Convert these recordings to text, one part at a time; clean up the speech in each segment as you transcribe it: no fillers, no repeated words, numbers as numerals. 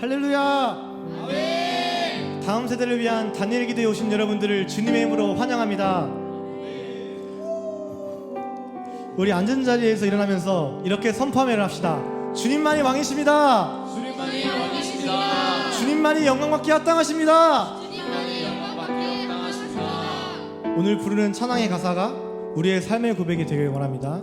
할렐루야. 다음 세대를 위한 다니엘 기도에 오신 여러분들을 주님의 이름으로 환영합니다. 우리 앉은 자리에서 일어나면서 이렇게 선포하며 합시다. 주님만이 왕이십니다. 주님만이 왕이십니다. 주님만이 영광받기 합당하십니다. 주님만이 영광받기 합당하십니다. 오늘 부르는 찬양의 가사가 우리의 삶의 고백이 되길 원합니다.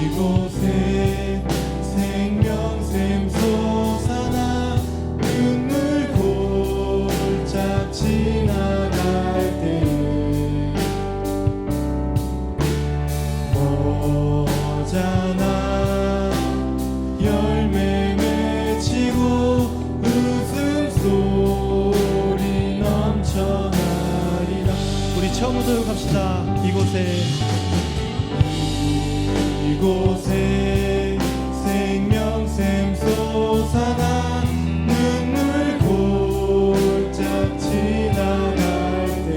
이곳에 생명샘 솟아나 눈물 골짝 지나갈 때 머자나 열매 맺히고 웃음소리 넘쳐나리라. 우리 처음부터 갑시다. 이곳에 생명샘 솟아나 눈물 골짝 지나갈 때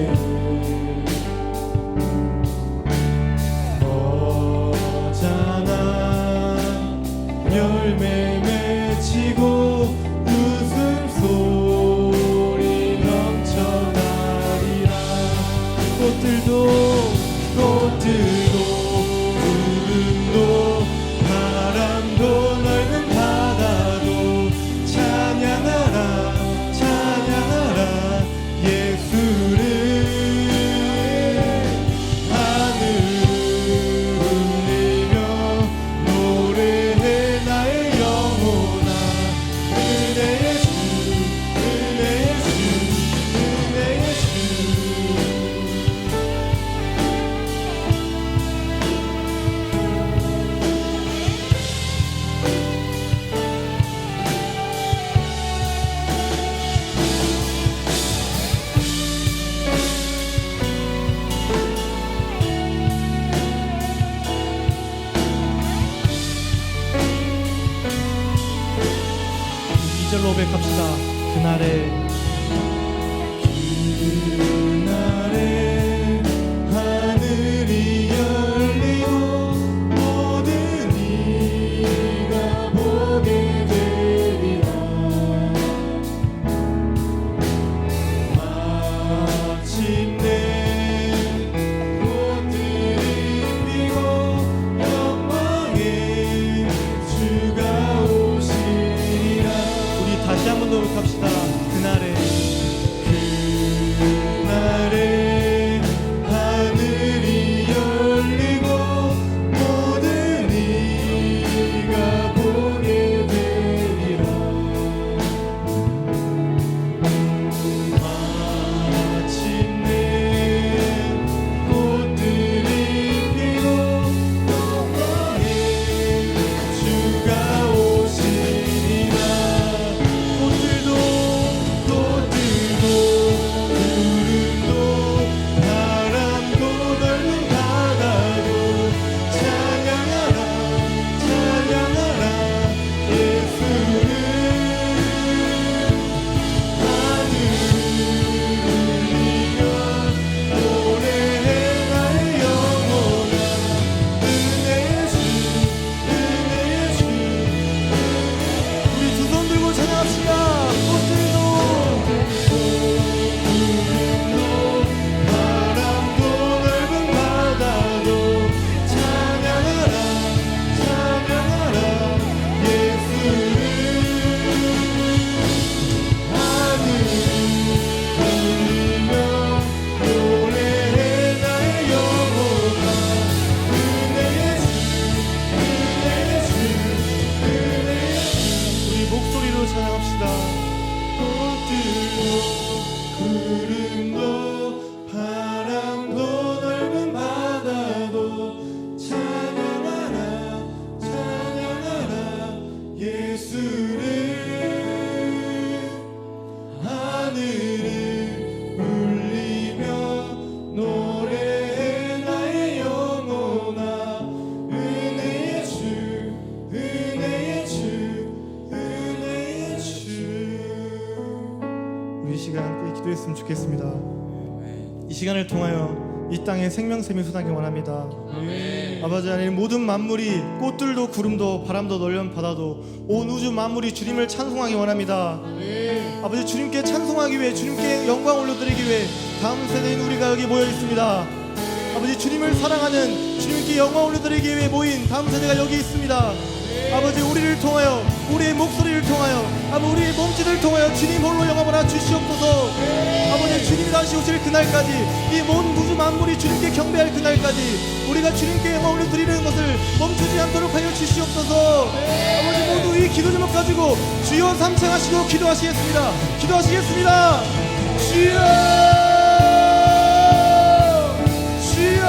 머자나 열매 맺히고 웃음소리 넘쳐나리라. 꽃들도 바람도 넓은 바다도 찬양하라 찬양하라 예수를. 하늘 울리며 노래해 나의 영혼아 은혜의 주 은혜의 주 은혜의 주. 이절로 고백합시다. 그날에 하늘이 열리고 모든 이가 보게 되리라. 마침내 꽃들이 피고 영광의 주가 오시리라. 다시 한 번 더 고백합시다. 그날에 이 시간을 통하여 이 땅에 생명샘이 솟아나기 원합니다. 아멘. 아버지 하나님, 모든 만물이 꽃들도 구름도 바람도 널련 바다도 온 우주 만물이 주님을 찬송하기 원합니다. 아버지, 주님께 찬송하기 위해, 주님께 영광 올려드리기 위해 다음 세대인 우리가 여기 모여 있습니다. 아버지, 주님을 사랑하는, 주님께 영광 올려드리기 위해 모인 다음 세대가 여기 있습니다. 아버지, 우리를 통하여, 우리의 목소리를 통하여, 아버지, 우리의 몸짓을 통하여 주님 홀로 영광하라 주시옵소서. 아버지, 주님이 다시 오실 그날까지, 이 온 우주 만물이 주님께 경배할 그날까지 우리가 주님께 영광 올려드리는 것을 멈추지 않도록 하여 주시옵소서. 아버지, 모두 이 기도 제목 가지고 주여 삼창하시고 기도하시겠습니다. 기도하시겠습니다. 주여, 주여,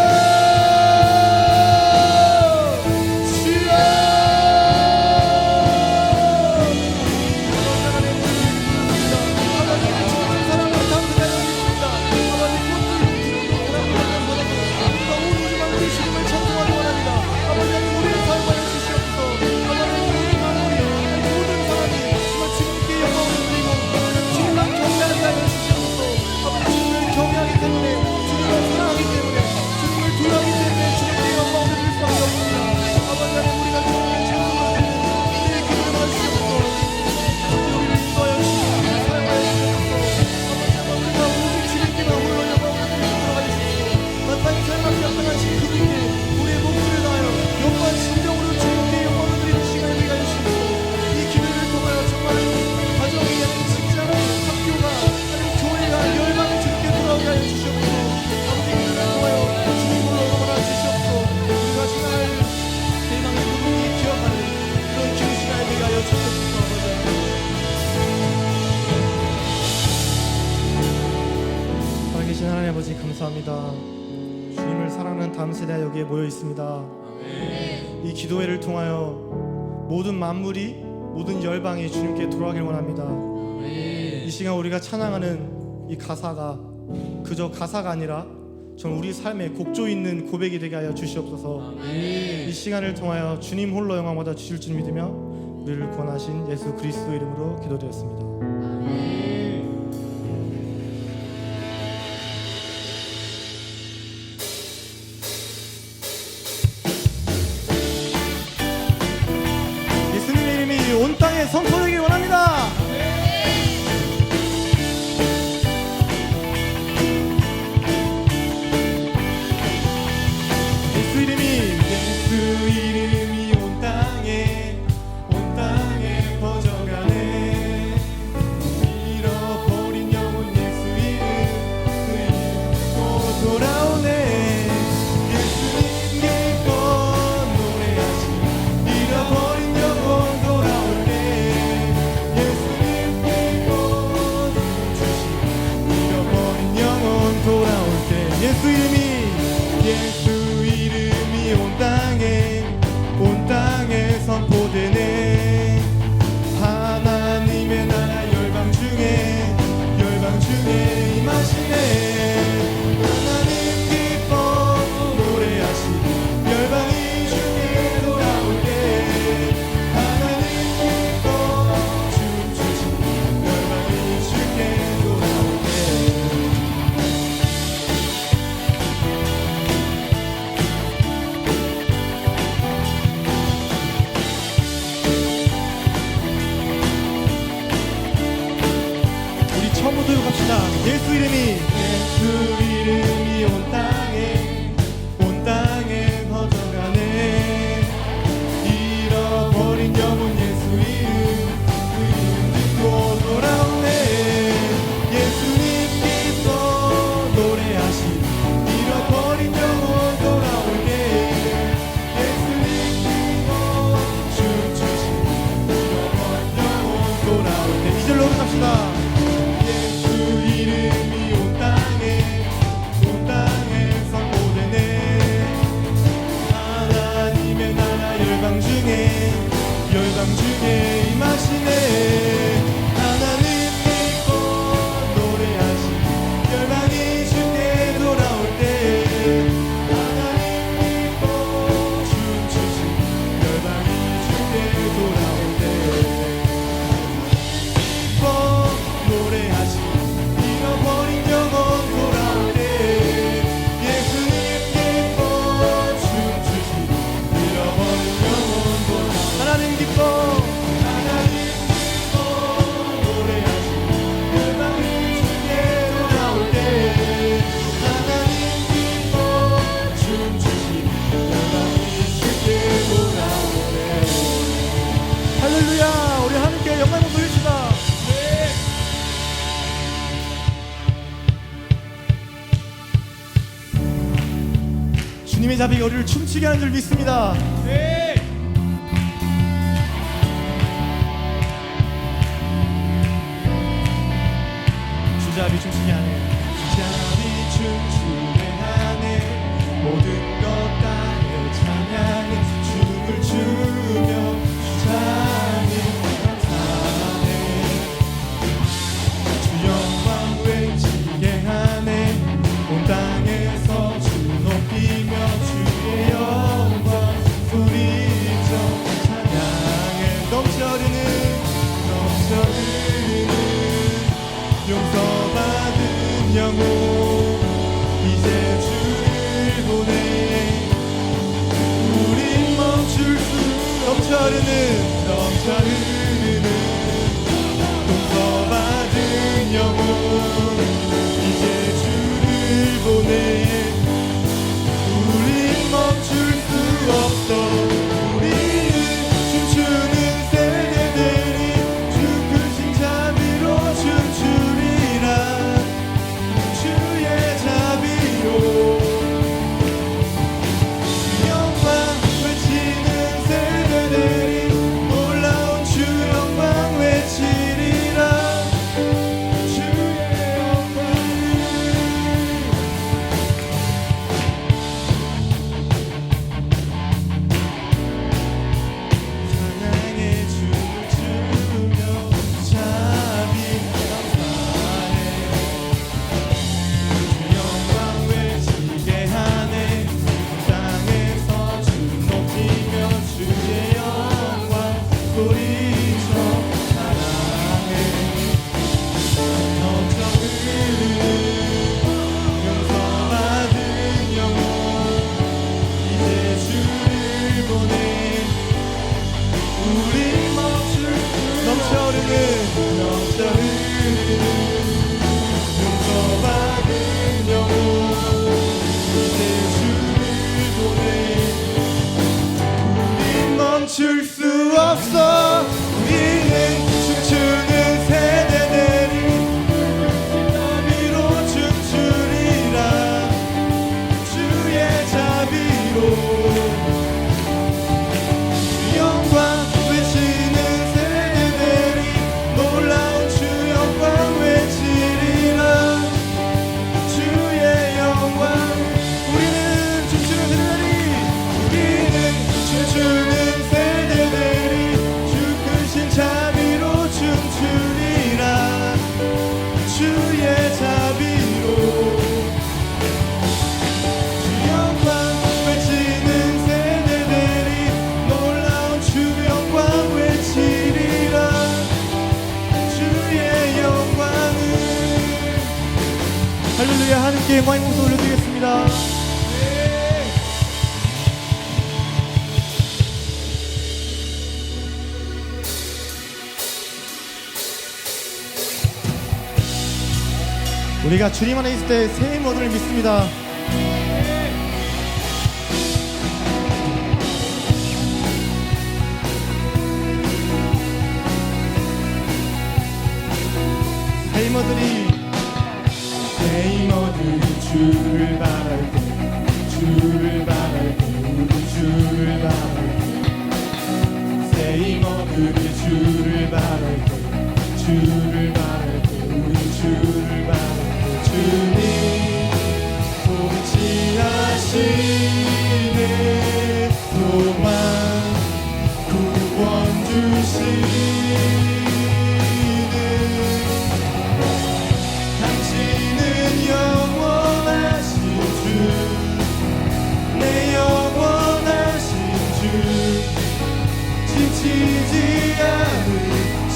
아버지, 감사합니다. 주님을 사랑하는 다음 세대가 여기에 모여 있습니다. 아멘. 이 기도회를 통하여 모든 만물이, 모든 열방이 주님께 돌아가길 원합니다. 아멘. 이 시간 우리가 찬양하는 이 가사가 그저 가사가 아니라 전 우리 삶에 곡조 있는 고백이 되게 하여 주시옵소서. 아멘. 이 시간을 통하여 주님 홀로 영광 받아 주실 줄 믿으며 우리를 구원하신 예수 그리스도 이름으로 기도드렸습니다. 예수님의 이름이 온 땅에 선포되길 원합니다. 예수 이름이 온 땅에 퍼져가네. 잃어버린 영혼 예수 이름, 그 이름 또 돌아오네. 예수님 기뻐 노래하시, 잃어버린 영혼 돌아올 때. 예수님 기뻐 주시, 잃어버린 영혼 돌아올 때. 예수 이름이 온 땅에 선포되네. 하나님의 나라 열방 중에 임하시네. 하나님 기뻐 노래하시, 열방이 주께 돌아올 때. 하나님 기뻐 춤추시, 열방이 주께 돌아올 때. 주님의 자비가 우리를 춤추게 하는 줄 믿습니다. 주자비 춤추게 하네. 주자비 춤추게 하네. 모든 것 다해 찬양해. 춤을 추며 주자비 감사하네. 주 영광 외치게 하네. 온 땅에서 주 높이며 주의 영광 소리쳐 찬양해. 넘쳐흐르는 용서받은 영혼 이제 주를 보내. 우린 멈출 수 넘쳐흐르는 용서받은 영혼 이제 주를 보내. 우린 멈출 수 없어. 우리는 춤추는 세대들이 주 크신 자비로 춤추리라. 주의 자비로 영광 외치는 세대들이 놀라운 주 영광 외치리라. 주의 영광을 찬양의 춤을 추며 자비 감사해. 주 영광 외치게 하네. 땅에서 주 높이며 주의 영광 소리쳐 사랑해. 넘쳐흐르는 용서받은 영혼 이제 주를 보내. 우리 넘쳐흐르는 용서받은 영혼 이제 주를 보내. 우린 멈출 수 없어. 우리는 춤추는 세대들이 자비로 춤추리라. 주의 자비로 영광 외치는 세대들이 놀라운 주 영광 외치리라. 주의 영광 우리는 춤추는 세대들이 주 크신 자비로 춤추리라. 주의 자비로 주 영광 외치는 세대들이 놀라운 주 영광 외치리라. 주의 영광을 할렐루야. 하나님께 영광의 목소리 올려드리겠습니다. 우리가 주님 안에 있을 때 새 힘을 얻음을 믿습니다. 새 힘어들이 주를 바랄 때 주를 바랄 때 우리 주를 바랄 때 새 힘어들이 주를 바랄 때 주를 바랄 때 우리 주를 바랄 때 주님 통치하시네. 소망 구원 주시네. 당신은 영원하신 주, 내 영원하신 주, 지치지 않으시는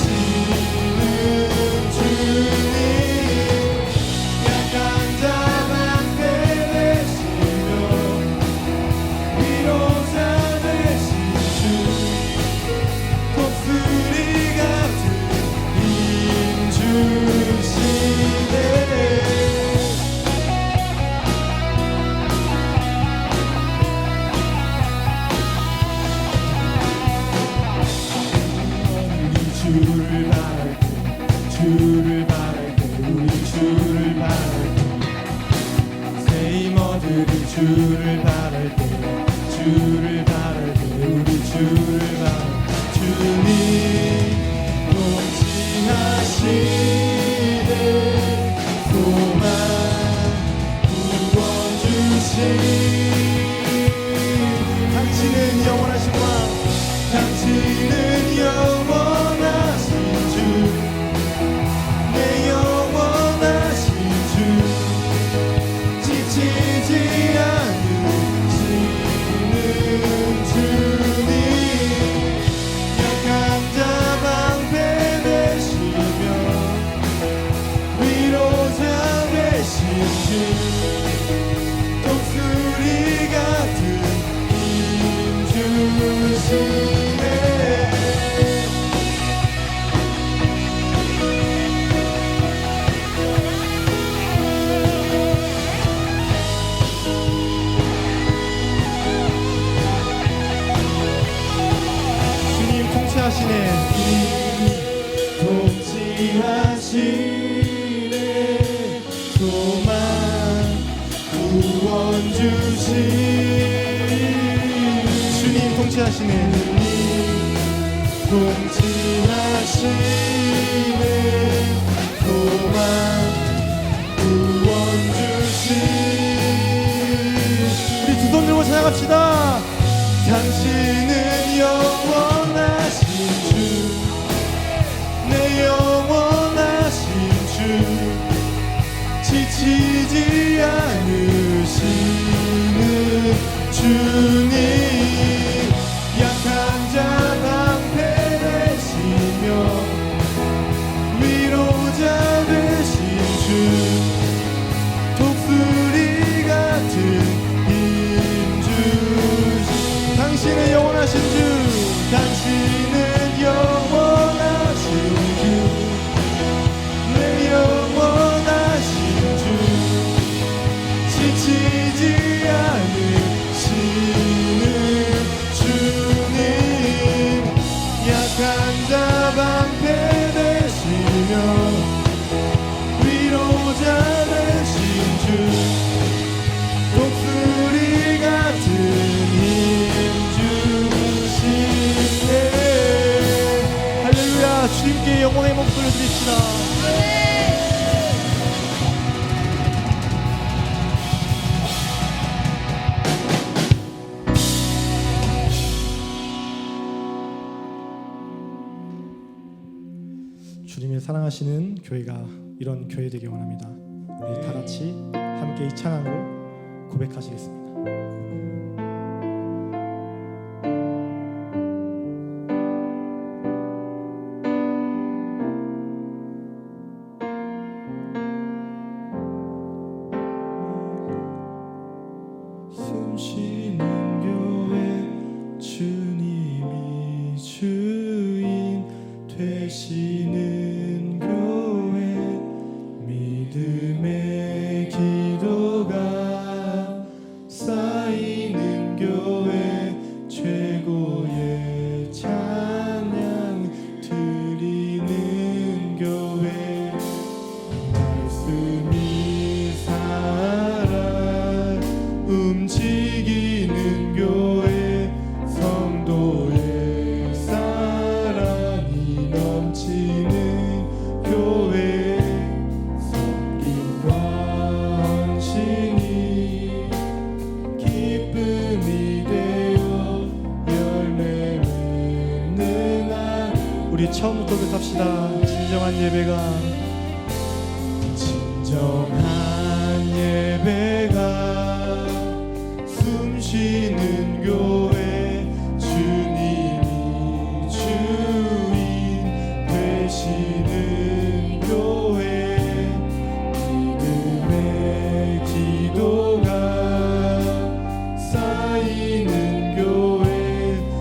주님. 약한 자 방패 되시며 우리 주를 바랄 때 주를 바랄 때 우리 주를 바랄 때 주님 통치하시네 소망 구원 주신 당신은 영원하신 왕 당신은 영원하신 주 내 영원하신 주 지치지 않으시는 주님 약한 자 방패 되시며 위로자 되신 주 독수리 같은 힘 주시네 주님 통치하시네 통치하시네 소망 구원 주신 주님 통치하시네 통치하시네 소망 구원 주신 우리 두 손 들고 찬양합시다 당신은 영원하신 주 내 영원하신 주 지치지 않으시는 주님 약한 자 방패 되시며 위로자 되신 주 독수리 같은 힘 주신 당신은 영원하신 주 당신은 영원하신 주 내 영원하신 주 지치지 않으시는 주님 약한 자 방패 되시며 위로자 되신 주 독수리 같은 힘 주시네 할렐루야 주님께 영광의 목소리를 드립시다 주님이 사랑하시는 교회가 이런 교회 되길 원합니다. 우리 다 같이 함께 이 찬양으로 고백하시겠습니다. 숨쉬는 교회 주님이 주인 되시는 교회 믿음의 기도가 쌓이는 교회 최고의 찬양 드리는 교회 말씀이 살아 움직이는 교회 성도의 사랑이 넘치는 교회 섬김과 헌신이 기쁨이 되어 열매 맺는 한 우리 처음부터 고백합시다. 진정한 예배가 숨쉬는 교회 주님이 주인 되시는 교회 믿음의 기도가 쌓이는 교회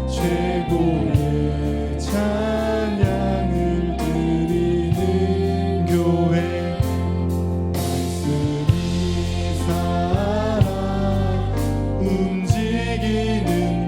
최고의 찬양을 드리는 교회 말씀이 살아 움직이는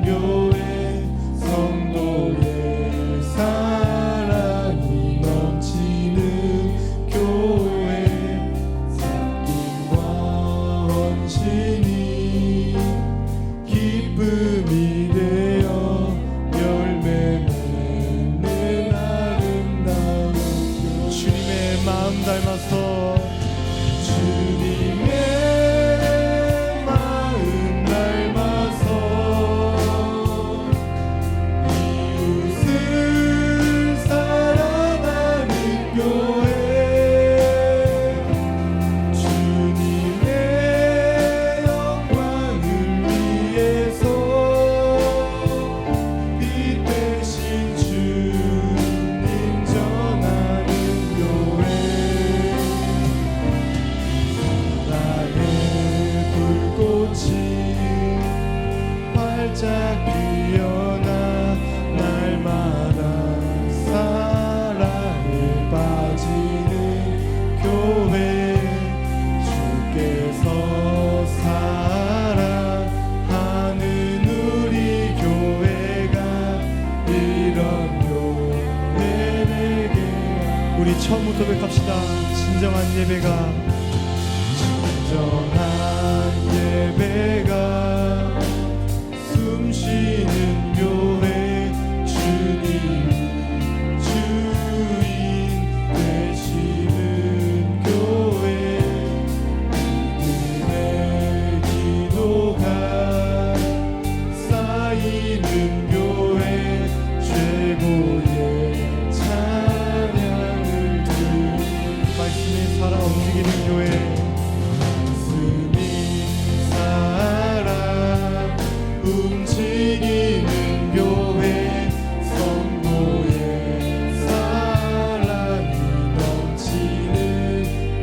활짝 피어나 날마다 사랑에 빠지는 교회 주께서 사랑하는 우리 교회가 이런 교회에게 우리 처음부터 고백합시다. 진정한 예배가 숨쉬는 교회 주님 주인 되시는 교회 믿음의 기도가 쌓이는 교회 최고의 찬양을 말씀이 살아 움직이는 교회 움직이는 교회 성도의 사랑이 넘치는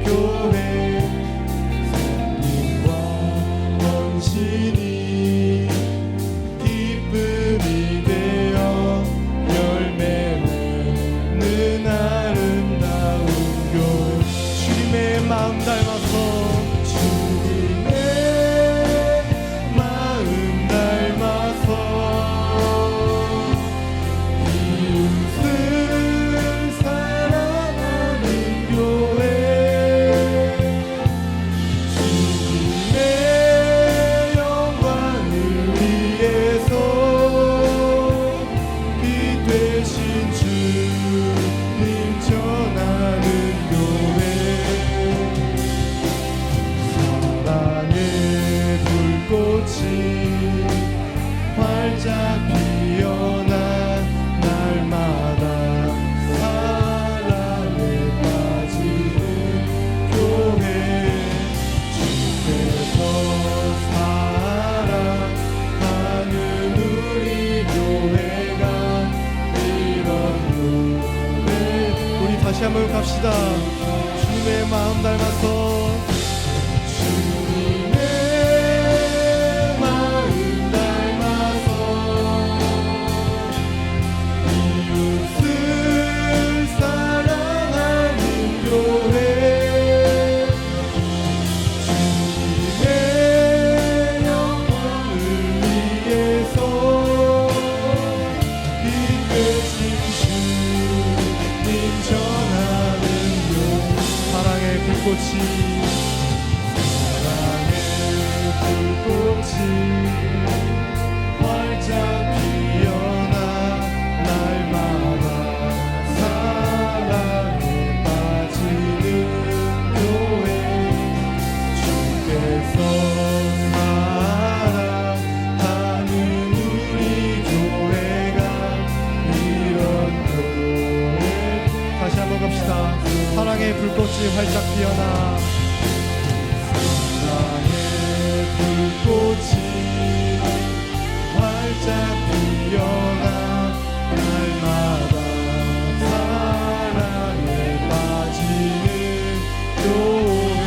교회 섬김과 헌신이 기쁨이 되어 열매 맺는 아름다운 교회 주님의 마음 닮아서 활짝 피어나 날마다 사랑에 빠지는 교회 주께서 사랑하는 우리 교회가 이런 교회 우리 다시 한번 갑시다. 주님의 마음 닮아서 사랑의 불꽃이 활짝 피어나 날마다 사랑에 빠지는 교회 주께서 사랑하는 우리 교회가 이런 교회 다시 한번 갑시다. 사랑의 불꽃이 활짝 피어나 사랑의 불꽃이 활짝 피어나 날마다 사랑에 빠지는 교회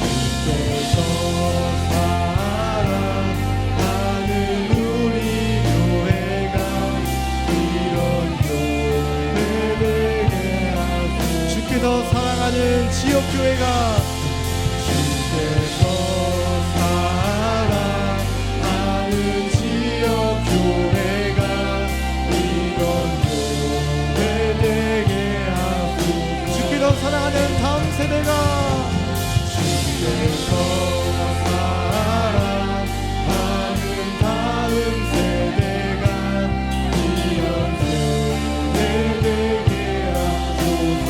주께서 사랑하는 우리 교회가 이런 교회 되게 하소서. 주께서 사랑하는 지역교회가 주께서 사랑하는 지역교회가 이런 교회 되게 하소서. 주께서 사랑하는 다음 세대가 주께서 사랑하는 다음 세대가 이런 교회 되게 하소서.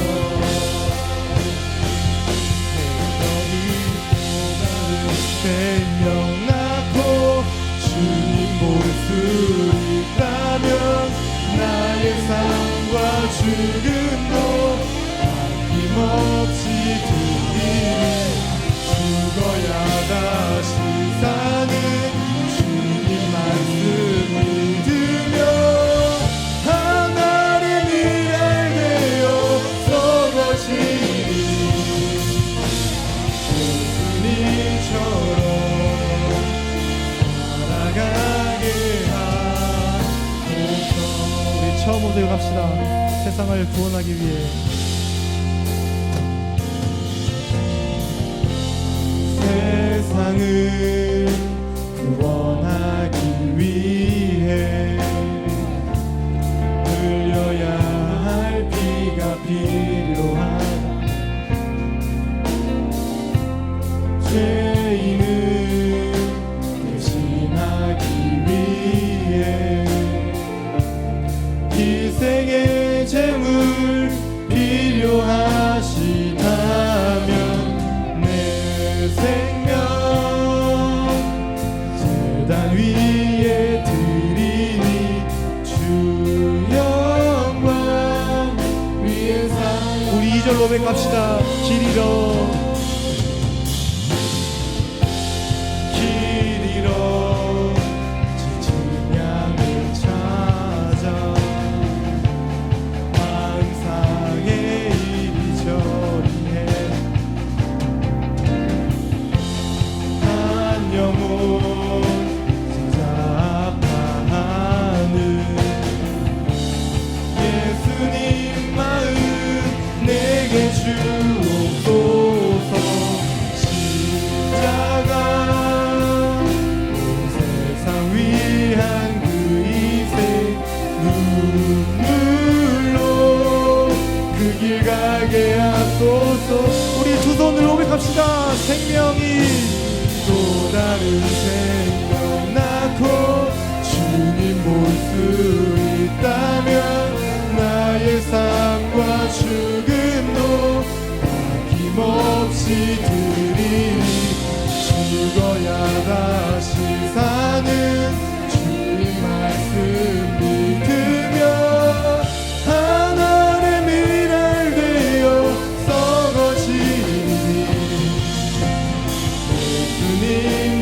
고백합시다. 세상을 구원하기 위해. 세상을 구원하기 위해 흘려야 할 피가 필요하다. 죄인을 대신하기 위해 희생의 제물 필요하시다면 내 생명 제단 위에 드리니 주 영광 위에 사. 우리 2절로 고백합시다. 길 잃어 지친 양을 찾아 망상에 이리저리 해. 한 영혼 찾아 아파하는 예수님 마음 내게 주옵소서. 십자가 세상 위한 그 희생 눈물로 그 길 가게 하소서. 우리 두 손으로 고백합시다. 생명이 또 다른 생명 낳고 주님 볼 수 있다면 나의 삶과 죽음도 아낌없이 드리니 죽어야 다시 사는 주의 말씀 믿으며 하나의 미랄 되어 썩어지니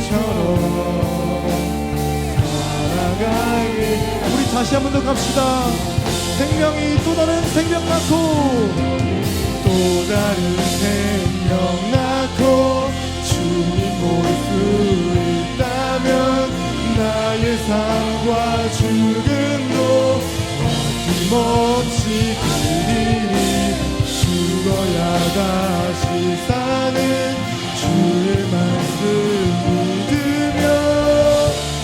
예수님처럼 살아가게. 우리 다시 한 번 더 갑시다. 생명이 또 다른 생명 낳고 또 다른 생명 낳고 주님 볼 수 있다면 나의 삶과 죽음도 아낌없이 드리니 죽어야 다시 사는 주의 말씀 믿으며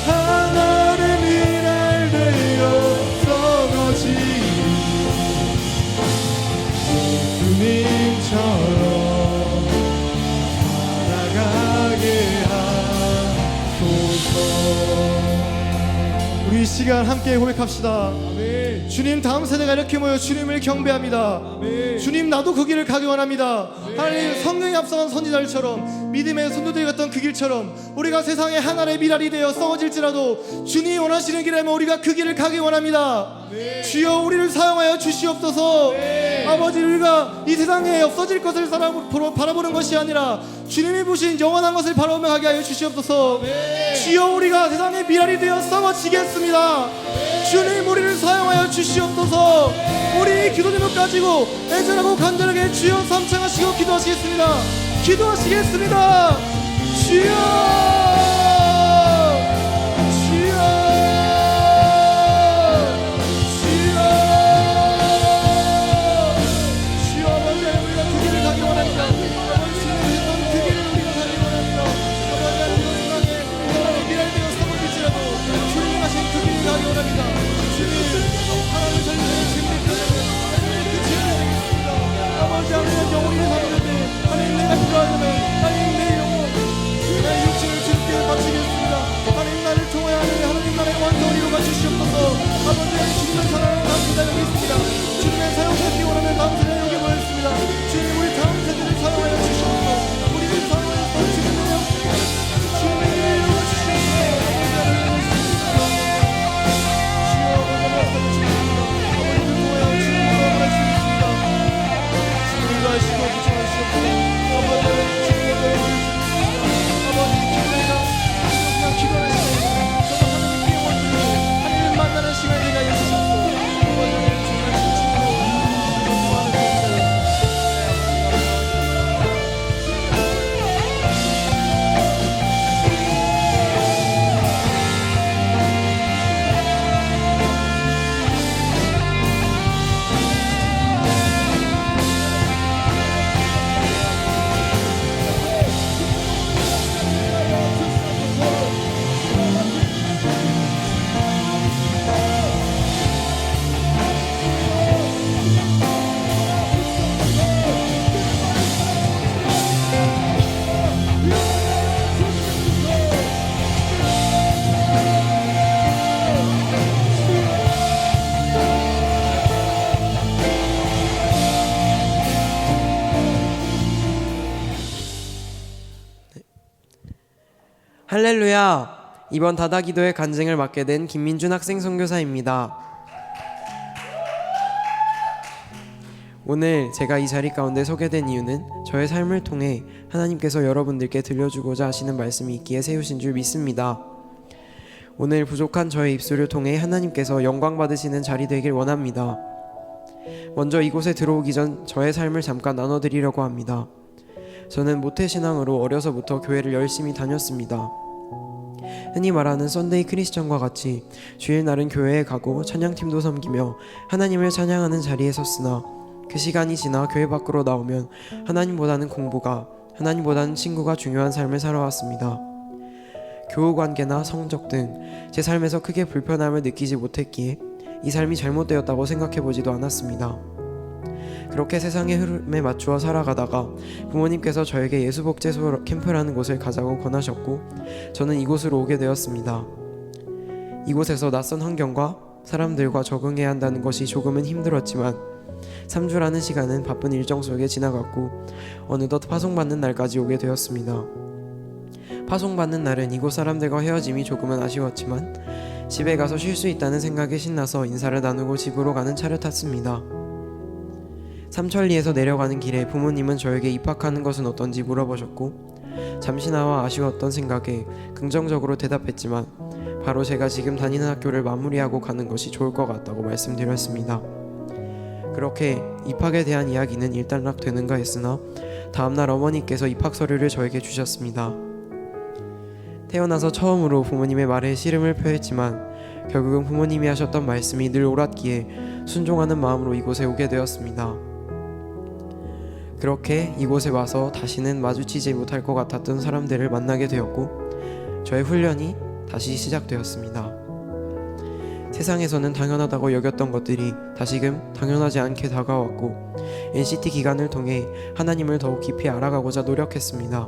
하나의 미랄 되어 썩어지니 예수님처럼 살아가게 하소서. 우리 이 시간 함께 고백합시다. 아멘. 주님, 다음 세대가 이렇게 모여 주님을 경배합니다. 아멘. 주님, 나도 그 길을 가기 원합니다. 하나님, 성령이 앞서간 선지자들처럼 믿음의 선도들이 갔던 그 길처럼 우리가 세상의 하나의 미랄이 되어 썩어질지라도 주님이 원하시는 길이라면 우리가 그 길을 가기 원합니다. 주여, 우리를 사용하여 주시옵소서. 아버지, 우리가 이 세상에 없어질 것을 바라보는 것이 아니라 주님이 보신 영원한 것을 바라보며 가게 하여 주시옵소서. 주여, 우리가 세상의 미랄이 되어 썩어지겠습니다. 주님, 우리를 사용하여 주시옵소서. 우리 기도 제목 가지고 애절하고 간절하게 주여 삼창하시고 기도하시겠습니다. 기도하시겠습니다. 주여, 주여, 주여, 주여. 아버지, 우리가 그 길을 가기 원합니다. 아버지, 주님이 했던 그 길을 우리가 가기 원합니다. 아버지, 이번 세상에 하나님의 미랄 되어 썩어질지라도 주님이 하신 그 길을 가기 원합니다. 주님, 하나님 살리는 주님의 편에는 하나님의 그 죄를 되겠습니다. 아버지, 하나님 영혼이 살리는데 하나님, 내가 필요하다면 하나님, 내 영혼, 내 육신을 할렐루야! 이번 다다기도의 간증을 맡게 된 김민준 학생 선교사입니다. 오늘 제가 이 자리 가운데 서게 된 이유는 저의 삶을 통해 하나님께서 여러분들께 들려주고자 하시는 말씀이 있기에 세우신 줄 믿습니다. 오늘 부족한 저의 입술을 통해 하나님께서 영광 받으시는 자리 되길 원합니다. 먼저 이곳에 들어오기 전 저의 삶을 잠깐 나눠드리려고 합니다. 저는 모태신앙으로 어려서부터 교회를 열심히 다녔습니다. 흔히 말하는 썬데이 크리스천과 같이 주일날은 교회에 가고 찬양팀도 섬기며 하나님을 찬양하는 자리에 섰으나 그 시간이 지나 교회 밖으로 나오면 하나님보다는 공부가, 하나님보다는 친구가 중요한 삶을 살아왔습니다. 교우 관계나 성적 등 제 삶에서 크게 불편함을 느끼지 못했기에 이 삶이 잘못되었다고 생각해보지도 않았습니다. 그렇게 세상의 흐름에 맞추어 살아가다가 부모님께서 저에게 예수복제소 캠프라는 곳을 가자고 권하셨고 저는 이곳으로 오게 되었습니다. 이곳에서 낯선 환경과 사람들과 적응해야 한다는 것이 조금은 힘들었지만 3주라는 시간은 바쁜 일정 속에 지나갔고 어느덧 파송받는 날까지 오게 되었습니다. 파송받는 날은 이곳 사람들과 헤어짐이 조금은 아쉬웠지만 집에 가서 쉴 수 있다는 생각에 신나서 인사를 나누고 집으로 가는 차를 탔습니다. 삼천리에서 내려가는 길에 부모님은 저에게 입학하는 것은 어떤지 물어보셨고 잠시나마 아쉬웠던 생각에 긍정적으로 대답했지만 바로 제가 지금 다니는 학교를 마무리하고 가는 것이 좋을 것 같다고 말씀드렸습니다. 그렇게 입학에 대한 이야기는 일단락되는가 했으나 다음날 어머니께서 입학 서류를 저에게 주셨습니다. 태어나서 처음으로 부모님의 말에 씨름을 표했지만 결국은 부모님이 하셨던 말씀이 늘 옳았기에 순종하는 마음으로 이곳에 오게 되었습니다. 그렇게 이곳에 와서 다시는 마주치지 못할 것 같았던 사람들을 만나게 되었고 저의 훈련이 다시 시작되었습니다. 세상에서는 당연하다고 여겼던 것들이 다시금 당연하지 않게 다가왔고 NCT 기간을 통해 하나님을 더욱 깊이 알아가고자 노력했습니다.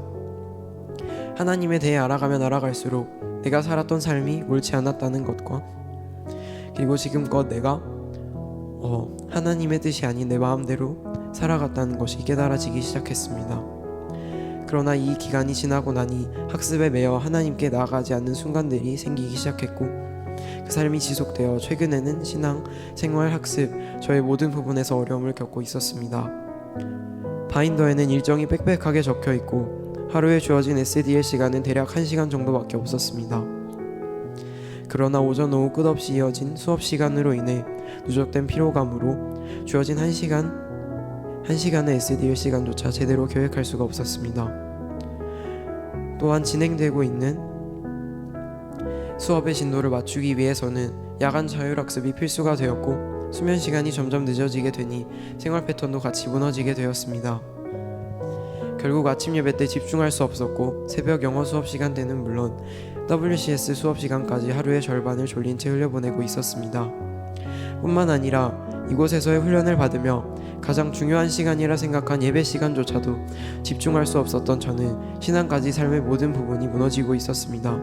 하나님에 대해 알아가면 알아갈수록 내가 살았던 삶이 옳지 않았다는 것과 그리고 지금껏 내가 하나님의 뜻이 아닌 내 마음대로 살아갔다는 것이 깨달아지기 시작했습니다. 그러나 이 기간이 지나고 나니 학습에 매여 하나님께 나아가지 않는 순간들이 생기기 시작했고 그 삶이 지속되어 최근에는 신앙, 생활, 학습, 저의 모든 부분에서 어려움을 겪고 있었습니다. 바인더에는 일정이 빽빽하게 적혀있고 하루에 주어진 SDL 시간은 대략 1시간 정도밖에 없었습니다. 그러나 오전 오후 끝없이 이어진 수업 시간으로 인해 누적된 피로감으로 주어진 1시간의 SDL 시간조차 제대로 계획할 수가 없었습니다. 또한 진행되고 있는 수업의 진도를 맞추기 위해서는 야간 자율학습이 필수가 되었고 수면 시간이 점점 늦어지게 되니 생활 패턴도 같이 무너지게 되었습니다. 결국 아침 예배 때 집중할 수 없었고 새벽 영어 수업 시간 때는 물론 WCS 수업 시간까지 하루의 절반을 졸린 채 흘려보내고 있었습니다. 뿐만 아니라 이곳에서의 훈련을 받으며 가장 중요한 시간이라 생각한 예배 시간조차도 집중할 수 없었던 저는 신앙까지 삶의 모든 부분이 무너지고 있었습니다.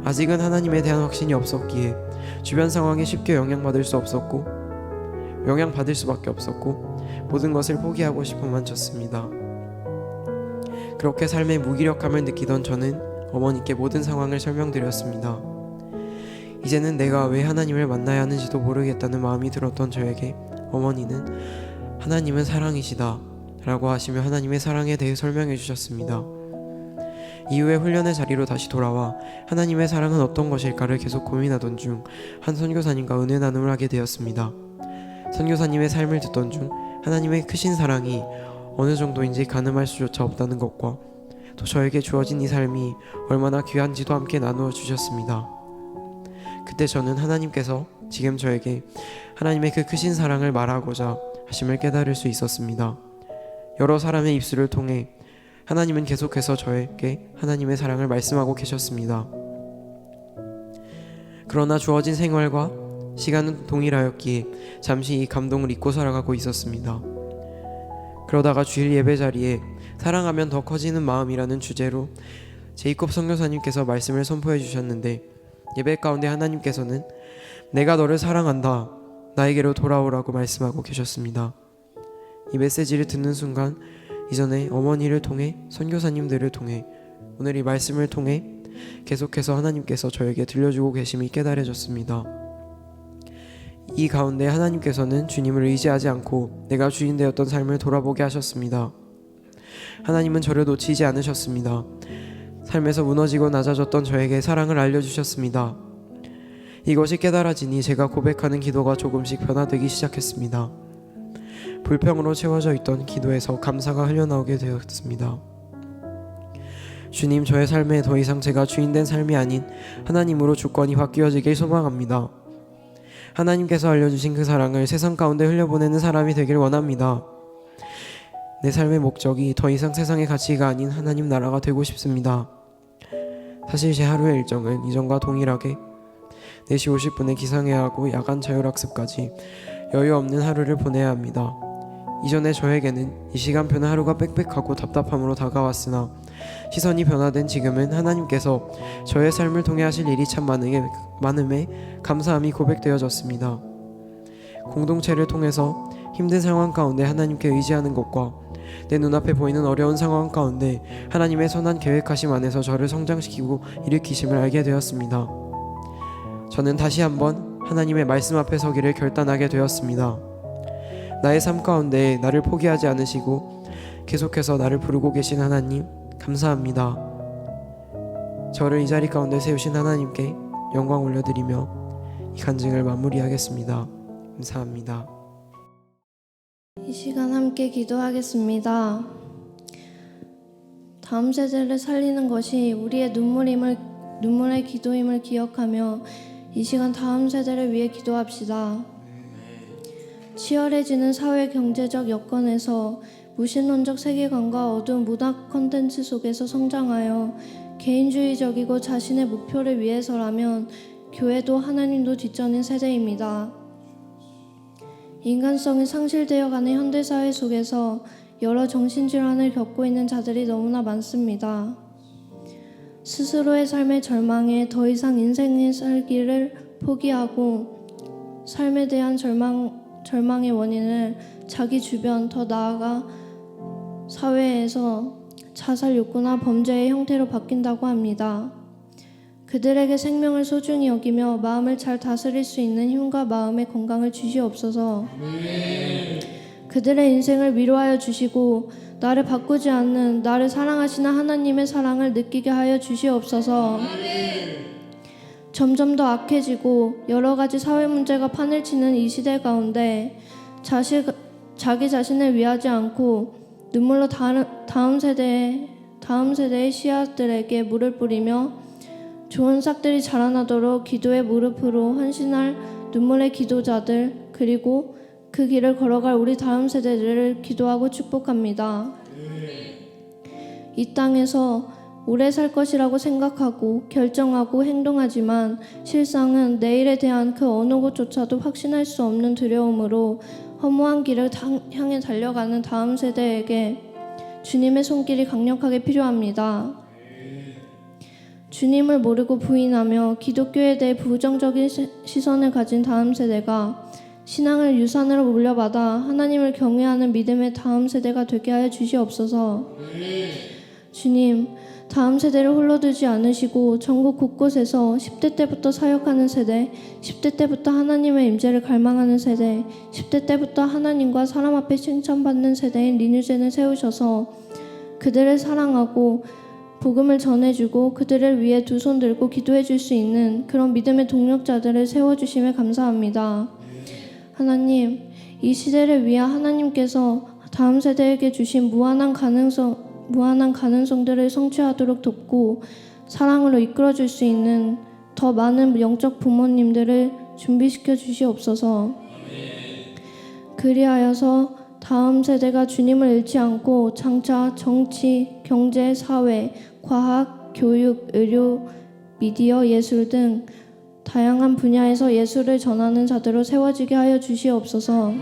아직은 하나님에 대한 확신이 없었기에 주변 상황에 쉽게 영향받을 수밖에 없었고 모든 것을 포기하고 싶어만 졌습니다. 그렇게 삶의 무기력함을 느끼던 저는 어머니께 모든 상황을 설명드렸습니다. 이제는 내가 왜 하나님을 만나야 하는지도 모르겠다는 마음이 들었던 저에게 어머니는 하나님은 사랑이시다 라고 하시며 하나님의 사랑에 대해 설명해 주셨습니다. 이후에 훈련의 자리로 다시 돌아와 하나님의 사랑은 어떤 것일까를 계속 고민하던 중 한 선교사님과 은혜 나눔을 하게 되었습니다. 선교사님의 삶을 듣던 중 하나님의 크신 사랑이 어느 정도인지 가늠할 수조차 없다는 것과 또 저에게 주어진 이 삶이 얼마나 귀한지도 함께 나누어 주셨습니다. 그때 저는 하나님께서 지금 저에게 하나님의 그 크신 사랑을 말하고자 하심을 깨달을 수 있었습니다. 여러 사람의 입술을 통해 하나님은 계속해서 저에게 하나님의 사랑을 말씀하고 계셨습니다. 그러나 주어진 생활과 시간은 동일하였기에 잠시 이 감동을 잊고 살아가고 있었습니다. 그러다가 주일 예배 자리에 사랑하면 더 커지는 마음이라는 주제로 제이콥 선교사님께서 말씀을 선포해 주셨는데 예배 가운데 하나님께서는 내가 너를 사랑한다 나에게로 돌아오라고 말씀하고 계셨습니다. 이 메시지를 듣는 순간 이전에 어머니를 통해 선교사님들을 통해 오늘 이 말씀을 통해 계속해서 하나님께서 저에게 들려주고 계심이 깨달아졌습니다. 이 가운데 하나님께서는 주님을 의지하지 않고 내가 주인 되었던 삶을 돌아보게 하셨습니다. 하나님은 저를 놓치지 않으셨습니다. 삶에서 무너지고 낮아졌던 저에게 사랑을 알려주셨습니다. 이것이 깨달아지니 제가 고백하는 기도가 조금씩 변화되기 시작했습니다. 불평으로 채워져 있던 기도에서 감사가 흘러나오게 되었습니다. 주님, 저의 삶에 더 이상 제가 주인된 삶이 아닌 하나님으로 주권이 바뀌어지길 소망합니다. 하나님께서 알려주신 그 사랑을 세상 가운데 흘려보내는 사람이 되길 원합니다. 내 삶의 목적이 더 이상 세상의 가치가 아닌 하나님 나라가 되고 싶습니다. 사실 제 하루의 일정은 이전과 동일하게 4시 50분에 기상해야 하고 야간 자율학습까지 여유 없는 하루를 보내야 합니다. 이전에 저에게는 이 시간표는 하루가 빽빽하고 답답함으로 다가왔으나 시선이 변화된 지금은 하나님께서 저의 삶을 통해 하실 일이 참 많음에 감사함이 고백되어졌습니다. 공동체를 통해서 힘든 상황 가운데 하나님께 의지하는 것과 내 눈앞에 보이는 어려운 상황 가운데 하나님의 선한 계획하심 안에서 저를 성장시키고 일으키심을 알게 되었습니다. 저는 다시 한번 하나님의 말씀 앞에 서기를 결단하게 되었습니다. 나의 삶 가운데 나를 포기하지 않으시고 계속해서 나를 부르고 계신 하나님, 감사합니다. 저를 이 자리 가운데 세우신 하나님께 영광 올려드리며 이 간증을 마무리하겠습니다. 감사합니다. 이 시간 함께 기도하겠습니다. 다음 세대를 살리는 것이 우리의 눈물의 기도임을 기억하며 이 시간 다음 세대를 위해 기도합시다. 치열해지는 사회 경제적 여건에서 무신론적 세계관과 어두운 문화 콘텐츠 속에서 성장하여 개인주의적이고 자신의 목표를 위해서라면 교회도 하나님도 뒷전인 세대입니다. 인간성이 상실되어가는 현대사회 속에서 여러 정신질환을 겪고 있는 자들이 너무나 많습니다. 스스로의 삶의 절망에 더 이상 인생의 살기를 포기하고 삶에 대한 절망의 원인을 자기 주변, 더 나아가 사회에서 자살 욕구나 범죄의 형태로 바뀐다고 합니다. 그들에게 생명을 소중히 여기며 마음을 잘 다스릴 수 있는 힘과 마음의 건강을 주시옵소서. 그들의 인생을 위로하여 주시고 나를 바꾸지 않는 나를 사랑하시는 하나님의 사랑을 느끼게 하여 주시옵소서. 점점 더 악해지고 여러 가지 사회 문제가 판을 치는 이 시대 가운데 자기 자신을 위하지 않고 눈물로 다음 세대의 씨앗들에게 물을 뿌리며 좋은 싹들이 자라나도록 기도의 무릎으로 헌신할 눈물의 기도자들, 그리고 그 길을 걸어갈 우리 다음 세대들을 기도하고 축복합니다. 이 땅에서 오래 살 것이라고 생각하고 결정하고 행동하지만 실상은 내일에 대한 그 어느 곳조차도 확신할 수 없는 두려움으로 허무한 길을 향해 달려가는 다음 세대에게 주님의 손길이 강력하게 필요합니다. 주님을 모르고 부인하며 기독교에 대해 부정적인 시선을 가진 다음 세대가 신앙을 유산으로 물려받아 하나님을 경외하는 믿음의 다음 세대가 되게 하여 주시옵소서. 주님, 다음 세대를 홀로 두지 않으시고 전국 곳곳에서 10대 때부터 사역하는 세대, 10대 때부터 하나님의 임재를 갈망하는 세대, 10대 때부터 하나님과 사람 앞에 칭찬받는 세대인 리뉴젠을 세우셔서 그들을 사랑하고 복음을 전해주고 그들을 위해 두 손 들고 기도해 줄 수 있는 그런 믿음의 동력자들을 세워주심에 감사합니다. 하나님, 이 시대를 위해 하나님께서 다음 세대에게 주신 무한한 가능성들을 성취하도록 돕고 사랑으로 이끌어줄 수 있는 더 많은 영적 부모님들을 준비시켜 주시옵소서. 그리하여서 다음 세대가 주님을 잃지 않고 장차 정치, 경제, 사회, 과학, 교육, 의료, 미디어, 예술 등 다양한 분야에서 예술을 전하는 자들로 세워지게 하여 주시옵소서.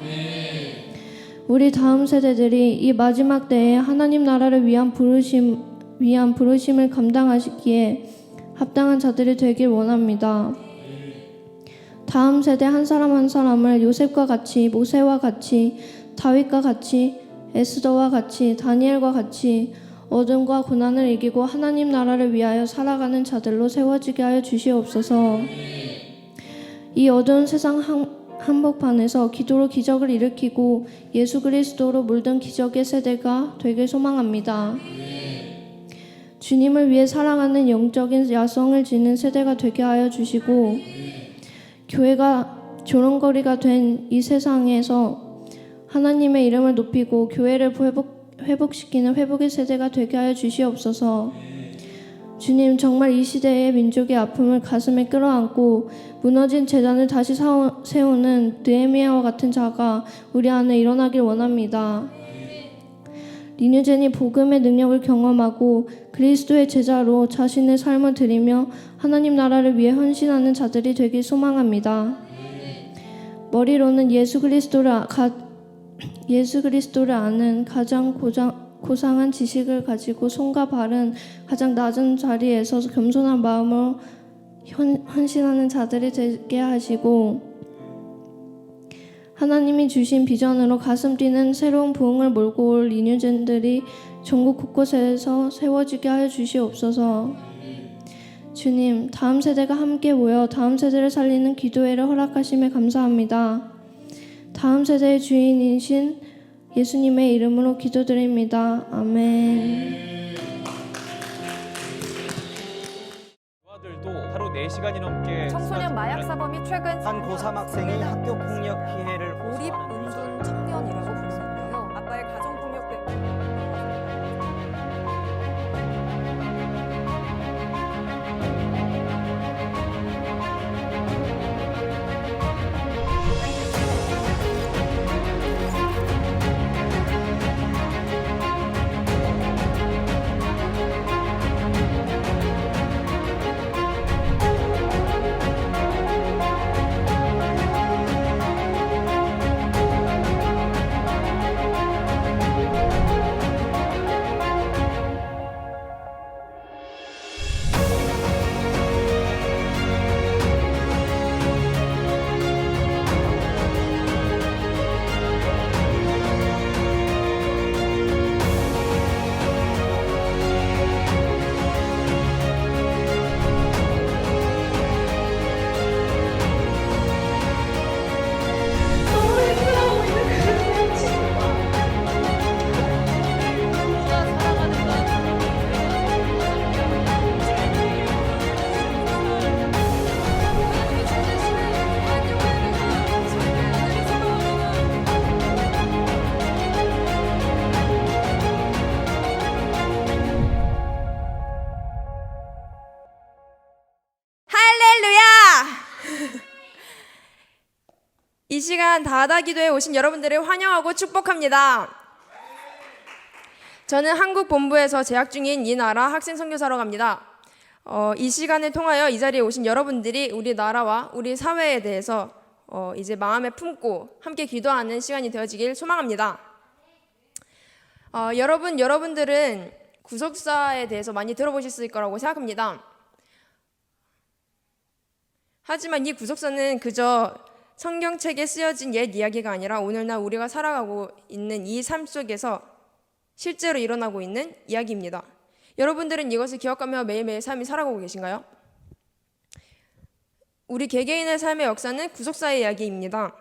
우리 다음 세대들이 이 마지막 때에 하나님 나라를 위한 부르심을 감당하시기에 합당한 자들이 되길 원합니다. 다음 세대 한 사람 한 사람을 요셉과 같이, 모세와 같이, 다윗과 같이, 에스더와 같이, 다니엘과 같이 어둠과 고난을 이기고 하나님 나라를 위하여 살아가는 자들로 세워지게 하여 주시옵소서. 이 어두운 세상 한복판에서 기도로 기적을 일으키고 예수 그리스도로 물든 기적의 세대가 되길 소망합니다. 주님을 위해 살아가는 영적인 야성을 지닌 세대가 되게 하여 주시고 교회가 조롱거리가 된 이 세상에서 하나님의 이름을 높이고 교회를 회복시키는 회복의 세대가 되게 하여 주시옵소서. 주님, 정말 이 시대의 민족의 아픔을 가슴에 끌어안고 무너진 재단을 다시 세우는 느헤미야와 같은 자가 우리 안에 일어나길 원합니다. 리뉴젠이 복음의 능력을 경험하고 그리스도의 제자로 자신의 삶을 드리며 하나님 나라를 위해 헌신하는 자들이 되길 소망합니다. 머리로는 예수 그리스도를 아는 가장 고상한 지식을 가지고 손과 발은 가장 낮은 자리에서 겸손한 마음으로 헌신하는 자들이 되게 하시고 하나님이 주신 비전으로 가슴 뛰는 새로운 부흥을 몰고 올 리뉴젠들이 전국 곳곳에서 세워지게 하여 주시옵소서. 주님, 다음 세대가 함께 모여 다음 세대를 살리는 기도회를 허락하심에 감사합니다. 다음 세대의 주인이신 예수님의 이름으로 기도드립니다. 아멘. 아들도 하루 4시간이 넘게 청소년 마약 사범이 최근 한 고3 학생이 학교 폭력 피해를 고립 은둔 청년이라고 부르는데요. 아빠의 가정 폭력 때문에 이 시간 다하다 기도에 오신 여러분들을 환영하고 축복합니다. 저는 한국 본부에서 재학 중인 이나라 학생 선교사로 갑니다. 이 시간을 통하여 이 자리에 오신 여러분들이 우리 나라와 우리 사회에 대해서 이제 마음에 품고 함께 기도하는 시간이 되어지길 소망합니다. 여러분들은 구속사에 대해서 많이 들어보셨을 거라고 생각합니다. 하지만 이 구속사는 그저 성경책에 쓰여진 옛 이야기가 아니라 오늘날 우리가 살아가고 있는 이 삶 속에서 실제로 일어나고 있는 이야기입니다. 여러분들은 이것을 기억하며 매일매일 삶이 살아가고 계신가요? 우리 개개인의 삶의 역사는 구속사의 이야기입니다.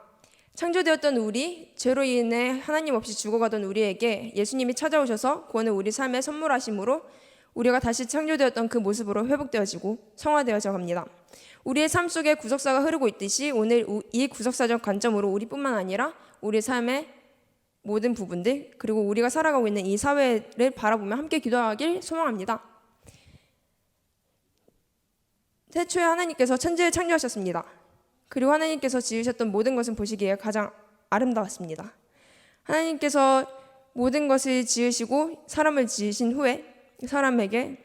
창조되었던 우리, 죄로 인해 하나님 없이 죽어가던 우리에게 예수님이 찾아오셔서 구원을 우리 삶에 선물하심으로 우리가 다시 창조되었던 그 모습으로 회복되어지고 성화되어져 갑니다. 우리의 삶 속에 구속사가 흐르고 있듯이 오늘 이 구속사적 관점으로 우리뿐만 아니라 우리 삶의 모든 부분들 그리고 우리가 살아가고 있는 이 사회를 바라보며 함께 기도하길 소망합니다. 태초에 하나님께서 천지를 창조하셨습니다. 그리고 하나님께서 지으셨던 모든 것은 보시기에 가장 아름다웠습니다. 하나님께서 모든 것을 지으시고 사람을 지으신 후에 사람에게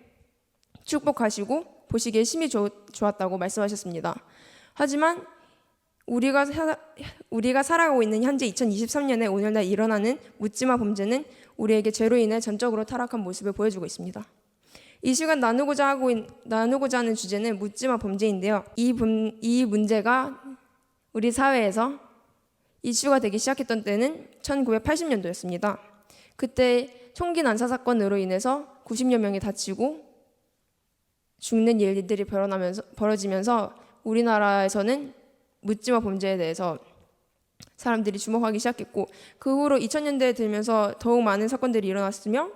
축복하시고 보시기에 심히 좋았다고 말씀하셨습니다. 하지만 우리가 살아가고 있는 현재 2023년에 오늘날 일어나는 묻지마 범죄는 우리에게 죄로 인해 전적으로 타락한 모습을 보여주고 있습니다. 이 시간 나누고자 하는 주제는 묻지마 범죄인데요. 이 문제가 우리 사회에서 이슈가 되기 시작했던 때는 1980년도였습니다. 그때 총기 난사 사건으로 인해서 90여 명이 다치고 죽는 일들이 벌어지면서 우리나라에서는 묻지마 범죄에 대해서 사람들이 주목하기 시작했고, 그 후로 2000년대에 들면서 더욱 많은 사건들이 일어났으며,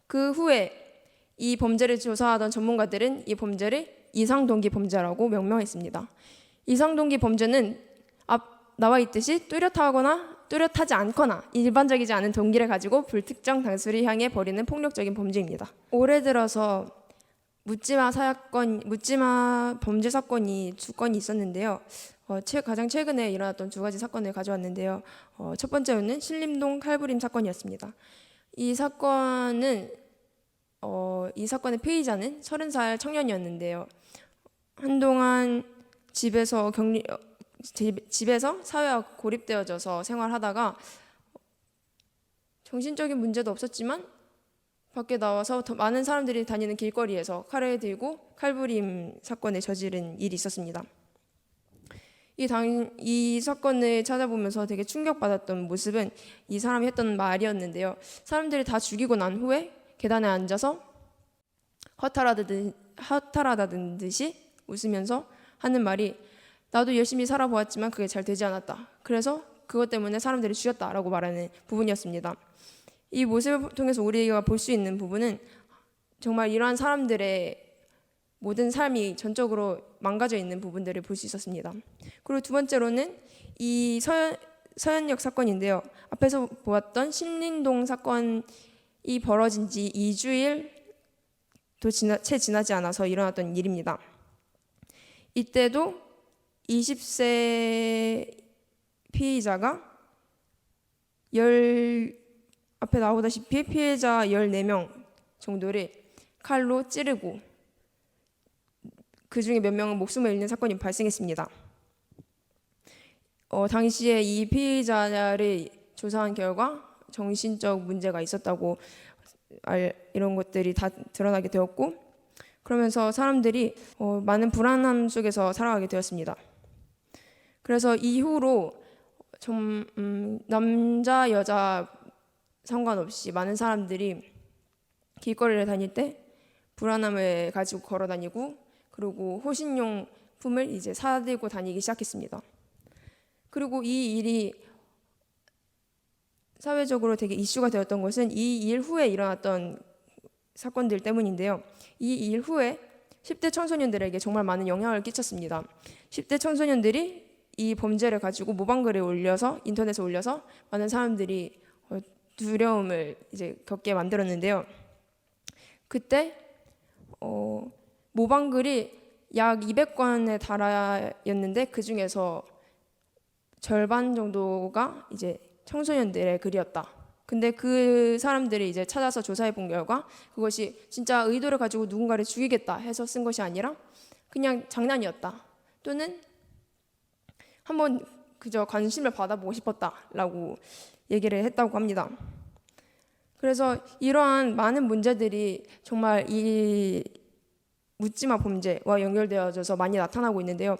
그 후에 이 범죄를 조사하던 전문가들은 이 범죄를 이상동기 범죄라고 명명했습니다. 이상동기 범죄는 나와 있듯이 뚜렷하거나 뚜렷하지 않거나 일반적이지 않은 동기를 가지고 불특정 당수를 향해 벌이는 폭력적인 범죄입니다. 올해 들어서 묻지마 범죄 사건이 2건이 있었는데요. 가장 최근에 일어났던 2가지 사건을 가져왔는데요. 첫 번째로는 신림동 칼부림 사건이었습니다. 이 사건의 피의자는 30살 청년이었는데요. 한동안 집에서 사회와 고립되어져서 생활하다가 정신적인 문제도 없었지만 밖에 나와서 더 많은 사람들이 다니는 길거리에서 칼을 들고 칼부림 사건을 저지른 일이 있었습니다. 이 사건을 찾아보면서 되게 충격받았던 모습은 이 사람이 했던 말이었는데요. 사람들이 다 죽이고 난 후에 계단에 앉아서 허탈하다는 듯이 웃으면서 하는 말이, 나도 열심히 살아보았지만 그게 잘 되지 않았다. 그래서 그것 때문에 사람들이 죽였다라고 말하는 부분이었습니다. 이 모습을 통해서 우리가 볼 수 있는 부분은 정말 이러한 사람들의 모든 삶이 전적으로 망가져 있는 부분들을 볼 수 있었습니다. 그리고 2번째로는 이 서현역 사건인데요. 앞에서 보았던 신림동 사건이 벌어진 지 2주일도 채 지나지 않아서 일어났던 일입니다. 이때도 20세 피의자가 앞에 나오다시피 피해자 14명 정도를 칼로 찌르고 그 중에 몇 명은 목숨을 잃는 사건이 발생했습니다. 당시에 이 피의자를 조사한 결과 정신적 문제가 있었다고 이런 것들이 다 드러나게 되었고, 그러면서 사람들이 많은 불안함 속에서 살아가게 되었습니다. 그래서 이후로 남자 여자 상관없이 많은 사람들이 길거리를 다닐 때 불안함을 가지고 걸어 다니고, 그리고 호신용품을 이제 사들고 다니기 시작했습니다. 그리고 이 일이 사회적으로 되게 이슈가 되었던 것은 이 일 후에 일어났던 사건들 때문인데요. 이 일 후에 10대 청소년들에게 정말 많은 영향을 끼쳤습니다. 10대 청소년들이 이 범죄를 가지고 모방글을 올려서 인터넷에 올려서 많은 사람들이 두려움을 이제 겪게 만들었는데요. 그때 모방글이 약 200건에 달하였는데 그 중에서 절반 정도가 이제 청소년들의 글이었다. 근데 그 사람들이 이제 찾아서 조사해 본 결과 그것이 진짜 의도를 가지고 누군가를 죽이겠다 해서 쓴 것이 아니라 그냥 장난이었다. 또는 한번 그저 관심을 받아보고 싶었다라고 얘기를 했다고 합니다. 그래서 이러한 많은 문제들이 정말 이 묻지마 범죄와 연결되어져서 많이 나타나고 있는데요.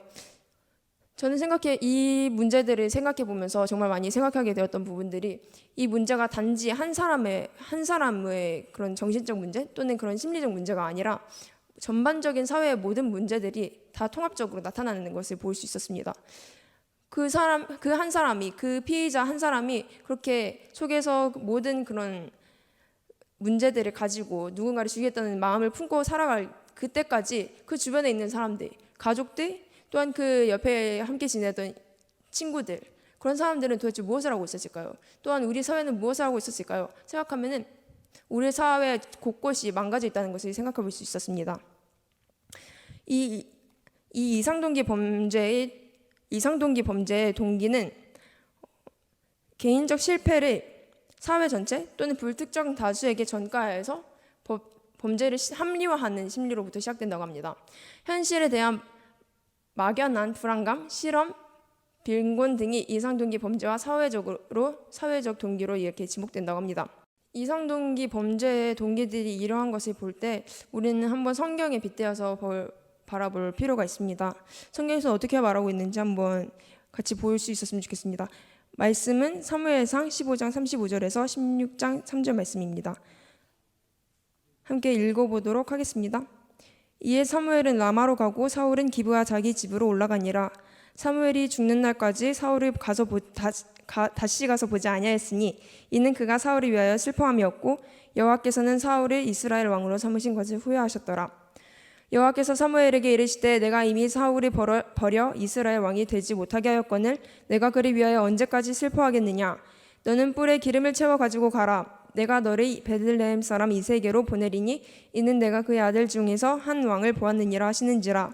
저는 이 문제들을 생각해 보면서 정말 많이 생각하게 되었던 부분들이, 이 문제가 단지 한 사람의 그런 정신적 문제 또는 그런 심리적 문제가 아니라 전반적인 사회의 모든 문제들이 다 통합적으로 나타나는 것을 볼 수 있었습니다. 그 피의자 한 사람이 그렇게 속에서 모든 그런 문제들을 가지고 누군가를 죽이겠다는 마음을 품고 살아갈 그때까지 그 주변에 있는 사람들, 가족들, 또한 그 옆에 함께 지내던 친구들, 그런 사람들은 도대체 무엇을 하고 있었을까요? 또한 우리 사회는 무엇을 하고 있었을까요? 생각하면은 우리 사회 곳곳이 망가져 있다는 것을 생각해 볼 수 있었습니다. 이 이상동기 범죄의 동기는 개인적 실패를 사회 전체 또는 불특정 다수에게 전가해서 범죄를 합리화하는 심리로부터 시작된다고 합니다. 현실에 대한 막연한 불안감, 실험, 빈곤 등이 이상동기 범죄와 사회적 동기로 이렇게 지목된다고 합니다. 이상동기 범죄의 동기들이 이러한 것을 볼 때 우리는 한번 성경에 빗대어서 바라볼 필요가 있습니다. 성경에서 어떻게 말하고 있는지 한번 같이 볼 수 있었으면 좋겠습니다. 말씀은 사무엘상 15장 35절에서 16장 3절 말씀입니다. 함께 읽어보도록 하겠습니다. 이에 사무엘은 라마로 가고 사울은 기브아 자기 집으로 올라가니라. 사무엘이 죽는 날까지 사울을 다시 가서 보지 아니하였으니 이는 그가 사울을 위하여 슬퍼함이었고 여호와께서는 사울을 이스라엘 왕으로 삼으신 것을 후회하셨더라. 여호와께서 사무엘에게 이르시되 내가 이미 사울을 버려 이스라엘 왕이 되지 못하게 하였거늘 내가 그를 위하여 언제까지 슬퍼하겠느냐. 너는 뿔에 기름을 채워 가지고 가라. 내가 너를 베들레헴 사람 이새에게로 보내리니 이는 내가 그의 아들 중에서 한 왕을 보았느니라 하시는지라.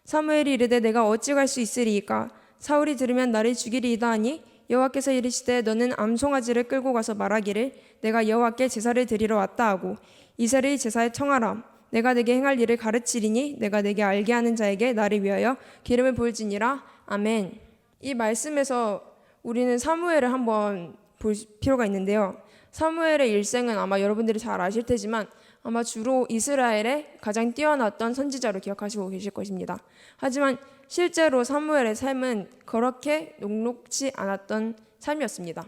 사무엘이 이르되 내가 어찌 갈 수 있으리이까. 사울이 들으면 나를 죽이리이다 하니 여호와께서 이르시되 너는 암송아지를 끌고 가서 말하기를 내가 여호와께 제사를 드리러 왔다 하고 이새를 제사에 청하라. 내가 내게 행할 일을 가르치리니 내가 내게 알게 하는 자에게 나를 위하여 기름을 부을지니라. 아멘. 이 말씀에서 우리는 사무엘을 한번 볼 필요가 있는데요. 사무엘의 일생은 아마 여러분들이 잘 아실 테지만 아마 주로 이스라엘의 가장 뛰어났던 선지자로 기억하시고 계실 것입니다. 하지만 실제로 사무엘의 삶은 그렇게 녹록지 않았던 삶이었습니다.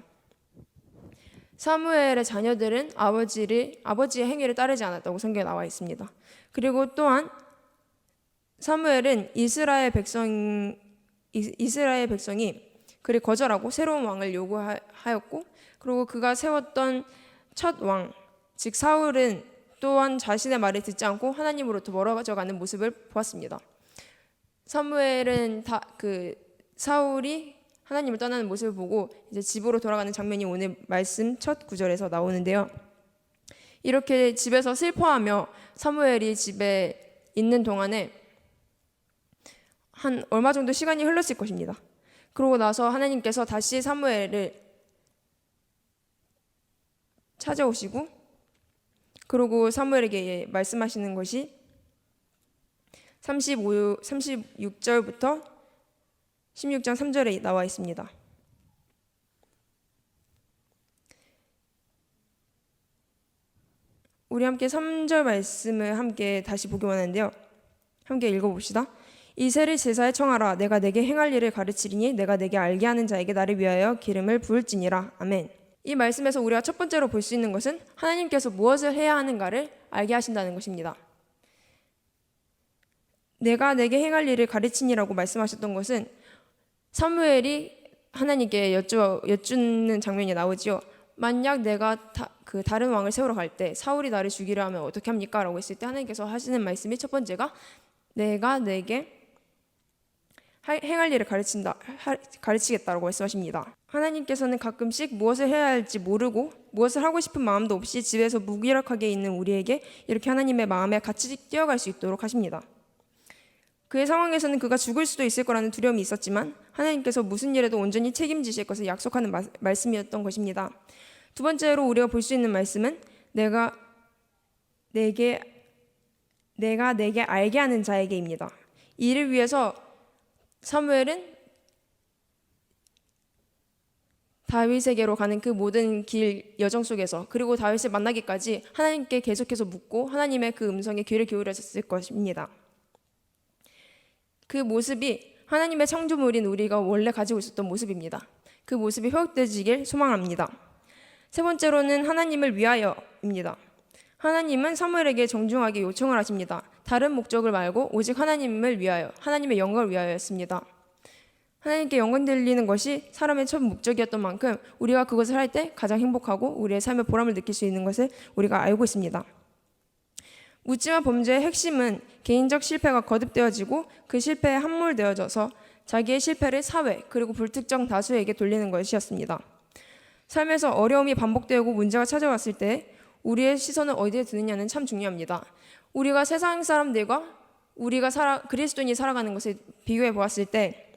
사무엘의 자녀들은 아버지의 행위를 따르지 않았다고 성경에 나와 있습니다. 그리고 또한 사무엘은 이스라엘 백성이 그를 거절하고 새로운 왕을 요구하였고 그리고 그가 세웠던 첫 왕, 즉 사울은 또한 자신의 말을 듣지 않고 하나님으로부터 멀어져가는 모습을 보았습니다. 사무엘은 사울이 하나님을 떠나는 모습을 보고 이제 집으로 돌아가는 장면이 오늘 말씀 첫 구절에서 나오는데요. 이렇게 집에서 슬퍼하며 사무엘이 집에 있는 동안에 한 얼마 정도 시간이 흘렀을 것입니다. 그러고 나서 하나님께서 다시 사무엘을 찾아오시고 그리고 사무엘에게 말씀하시는 것이 36절부터 16장 3절에 나와 있습니다. 우리 함께 3절 말씀을 함께 다시 보기 원하는데요. 함께 읽어봅시다. 이새를 제사에 청하라. 내가 내게 행할 일을 가르치리니 내가 내게 알게 하는 자에게 나를 위하여 기름을 부을지니라. 아멘. 이 말씀에서 우리가 첫 번째로 볼 수 있는 것은 하나님께서 무엇을 해야 하는가를 알게 하신다는 것입니다. 내가 내게 행할 일을 가르치니라고 말씀하셨던 것은 사무엘이 하나님께 여쭈는 장면이 나오지요. 만약 내가 다른 왕을 세우러 갈 때 사울이 나를 죽이려 하면 어떻게 합니까? 라고 했을 때 하나님께서 하시는 말씀이 첫 번째가 내가 내게 행할 일을 가르치겠다라고 말씀하십니다. 하나님께서는 가끔씩 무엇을 해야 할지 모르고 무엇을 하고 싶은 마음도 없이 집에서 무기력하게 있는 우리에게 이렇게 하나님의 마음에 같이 뛰어갈 수 있도록 하십니다. 그의 상황에서는 그가 죽을 수도 있을 거라는 두려움이 있었지만 하나님께서 무슨 일에도 온전히 책임지실 것을 약속하는 말씀이었던 것입니다. 두 번째로 우리가 볼 수 있는 말씀은 내가 내게 알게 하는 자에게입니다. 이를 위해서 사무엘은 다윗에게로 가는 그 모든 길 여정 속에서 그리고 다윗을 만나기까지 하나님께 계속해서 묻고 하나님의 그 음성에 귀를 기울였을 것입니다. 그 모습이 하나님의 창조물인 우리가 원래 가지고 있었던 모습입니다. 그 모습이 회복되지길 소망합니다. 세 번째로는 하나님을 위하여입니다. 하나님은 사무엘에게 정중하게 요청을 하십니다. 다른 목적을 말고 오직 하나님을 위하여, 하나님의 영광을 위하여였습니다. 하나님께 영광 돌리는 것이 사람의 첫 목적이었던 만큼 우리가 그것을 할 때 가장 행복하고 우리의 삶의 보람을 느낄 수 있는 것을 우리가 알고 있습니다. 묻지마 범죄의 핵심은 개인적 실패가 거듭되어지고 그 실패에 함몰되어져서 자기의 실패를 사회 그리고 불특정 다수에게 돌리는 것이었습니다. 삶에서 어려움이 반복되고 문제가 찾아왔을 때 우리의 시선을 어디에 두느냐는 참 중요합니다. 우리가 세상 사람들과 우리가 그리스도인이 살아가는 것을 비교해 보았을 때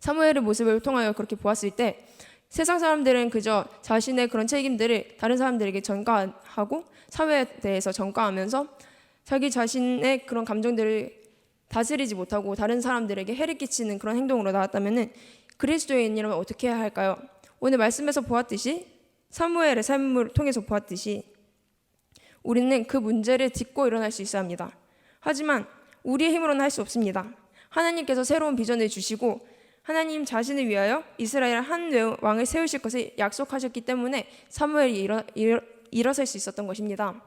사무엘의 모습을 통하여 그렇게 보았을 때 세상 사람들은 그저 자신의 그런 책임들을 다른 사람들에게 전가하고 사회에 대해서 전가하면서 자기 자신의 그런 감정들을 다스리지 못하고 다른 사람들에게 해를 끼치는 그런 행동으로 나왔다면 그리스도인이라면 어떻게 해야 할까요? 오늘 말씀에서 보았듯이 사무엘의 삶을 통해서 보았듯이 우리는 그 문제를 딛고 일어날 수 있어야 합니다. 하지만 우리의 힘으로는 할 수 없습니다. 하나님께서 새로운 비전을 주시고 하나님 자신을 위하여 이스라엘 한 왕을 세우실 것을 약속하셨기 때문에 사무엘이 일어설 수 있었던 것입니다.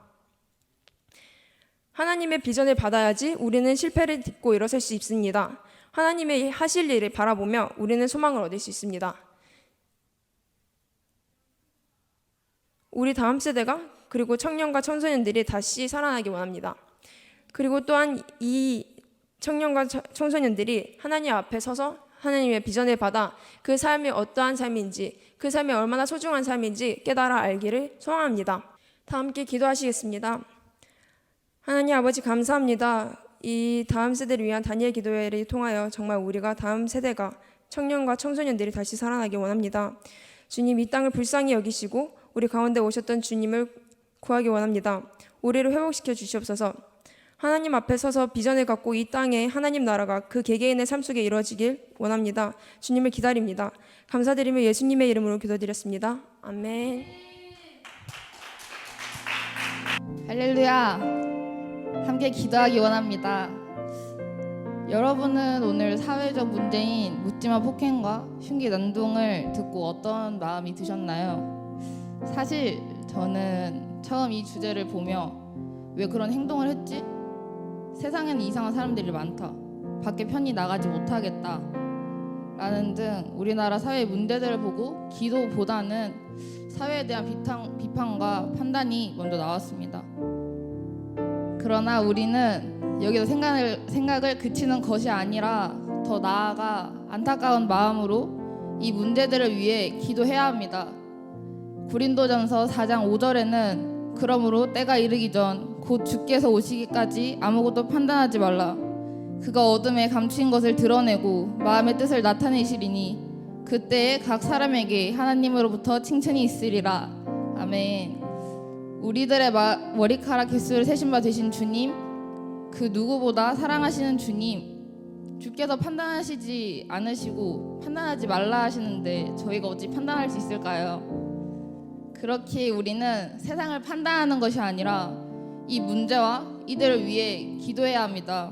하나님의 비전을 받아야지 우리는 실패를 딛고 일어설 수 있습니다. 하나님의 하실 일을 바라보며 우리는 소망을 얻을 수 있습니다. 우리 다음 세대가 그리고 청년과 청소년들이 다시 살아나기 원합니다. 그리고 또한 이 청년과 청소년들이 하나님 앞에 서서 하나님의 비전을 받아 그 삶이 어떠한 삶인지, 그 삶이 얼마나 소중한 삶인지 깨달아 알기를 소망합니다. 다 함께 기도하시겠습니다. 하나님 아버지 감사합니다. 이 다음 세대를 위한 다니엘 기도회를 통하여 정말 우리가 다음 세대가 청년과 청소년들이 다시 살아나기 원합니다. 주님, 이 땅을 불쌍히 여기시고 우리 가운데 오셨던 주님을 구하기 원합니다. 우리를 회복시켜 주시옵소서. 하나님 앞에 서서 비전을 갖고 이 땅에 하나님 나라가 그 개개인의 삶 속에 이루어지길 원합니다. 주님을 기다립니다. 감사드리며 예수님의 이름으로 기도드렸습니다. 아멘. 할렐루야. 함께 기도하기 원합니다. 여러분은 오늘 사회적 문제인 묻지마 폭행과 흉기 난동을 듣고 어떤 마음이 드셨나요? 사실 저는 처음 이 주제를 보며 왜 그런 행동을 했지? 세상에는 이상한 사람들이 많다. 밖에 편히 나가지 못하겠다. 라는 등 우리나라 사회의 문제들을 보고 기도보다는 사회에 대한 비판과 판단이 먼저 나왔습니다. 그러나 우리는 여기서 생각을 그치는 것이 아니라 더 나아가 안타까운 마음으로 이 문제들을 위해 기도해야 합니다. 고린도전서 4장 5절에는 그러므로 때가 이르기 전 곧 주께서 오시기까지 아무것도 판단하지 말라. 그가 어둠에 감추인 것을 드러내고 마음의 뜻을 나타내시리니 그때에 각 사람에게 하나님으로부터 칭찬이 있으리라. 아멘. 우리들의 머리카락 개수를 세신 바 되신 주님, 그 누구보다 사랑하시는 주님, 주께서 판단하시지 않으시고 판단하지 말라 하시는데 저희가 어찌 판단할 수 있을까요? 그렇게 우리는 세상을 판단하는 것이 아니라 이 문제와 이들을 위해 기도해야 합니다.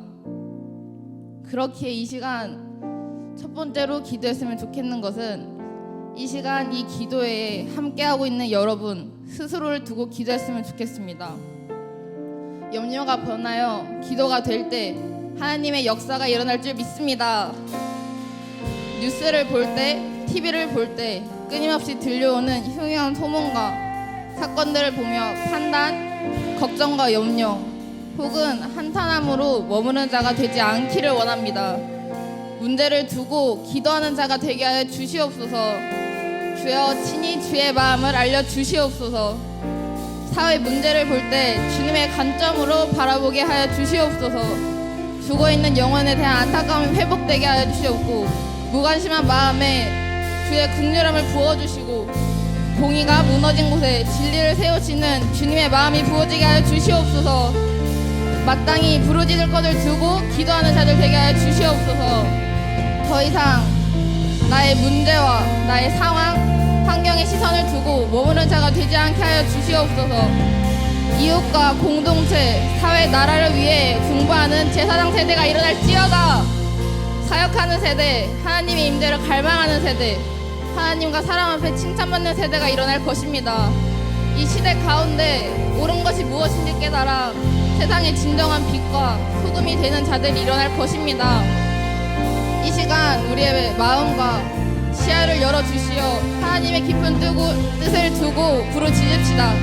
그렇게 이 시간 첫 번째로 기도했으면 좋겠는 것은 이 시간 이 기도회에 함께하고 있는 여러분 스스로를 두고 기도했으면 좋겠습니다. 염려가 변하여 기도가 될 때 하나님의 역사가 일어날 줄 믿습니다. 뉴스를 볼 때, TV를 볼 때 끊임없이 들려오는 흉흉한 소문과 사건들을 보며 판단, 걱정과 염려 혹은 한탄함으로 머무는 자가 되지 않기를 원합니다. 문제를 두고 기도하는 자가 되게 하여 주시옵소서. 주여 친히 주의 마음을 알려주시옵소서. 사회 문제를 볼 때 주님의 관점으로 바라보게 하여 주시옵소서. 죽어있는 영혼에 대한 안타까움이 회복되게 하여 주시옵고 무관심한 마음에 주의 긍휼함을 부어주시고 공의가 무너진 곳에 진리를 세우시는 주님의 마음이 부어지게 하여 주시옵소서. 마땅히 부르짖을 것을 두고 기도하는 자들 되게 하여 주시옵소서. 더 이상 나의 문제와 나의 상황, 환경에 시선을 두고 머무는 자가 되지 않게 하여 주시옵소서. 이웃과 공동체, 사회, 나라를 위해 중보하는 제사장 세대가 일어날지어다. 사역하는 세대, 하나님의 임재를 갈망하는 세대, 하나님과 사람 앞에 칭찬받는 세대가 일어날 것입니다. 이 시대 가운데 옳은 것이 무엇인지 깨달아 세상의 진정한 빛과 소금이 되는 자들이 일어날 것입니다. 이 시간 우리의 마음과 시야를 열어주시어 하나님의 깊은 뜻을 두고 부르짖읍시다.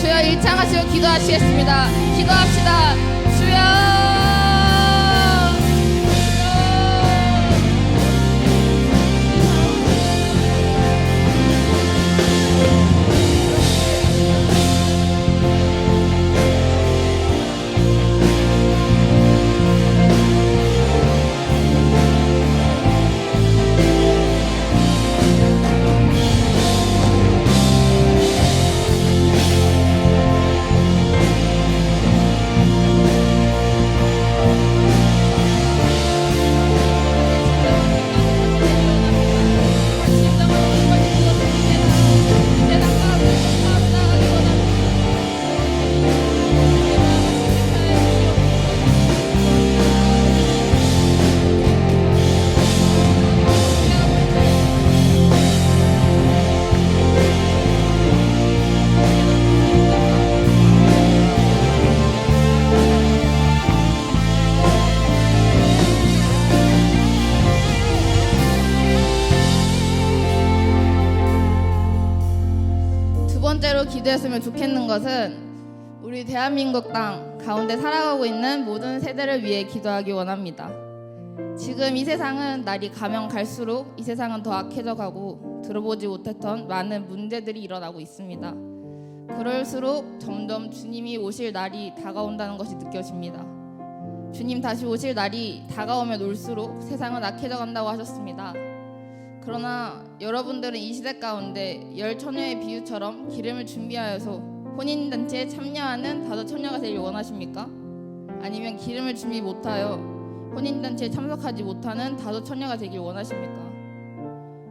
주여 일창하시고 기도하시겠습니다. 기도합시다. 주여. 기도했으면 좋겠는 것은 우리 대한민국 땅 가운데 살아가고 있는 모든 세대를 위해 기도하기 원합니다. 지금 이 세상은 날이 가면 갈수록 이 세상은 더 악해져 가고 들어보지 못했던 많은 문제들이 일어나고 있습니다. 그럴수록 점점 주님이 오실 날이 다가온다는 것이 느껴집니다. 주님 다시 오실 날이 다가오면 올수록 세상은 악해져 간다고 하셨습니다. 그러나 여러분들은 이 시대 가운데 열 처녀의 비유처럼 기름을 준비하여서 혼인잔치에 참여하는 다섯 처녀가 되길 원하십니까? 아니면 기름을 준비 못하여 혼인잔치에 참석하지 못하는 다섯 처녀가 되길 원하십니까?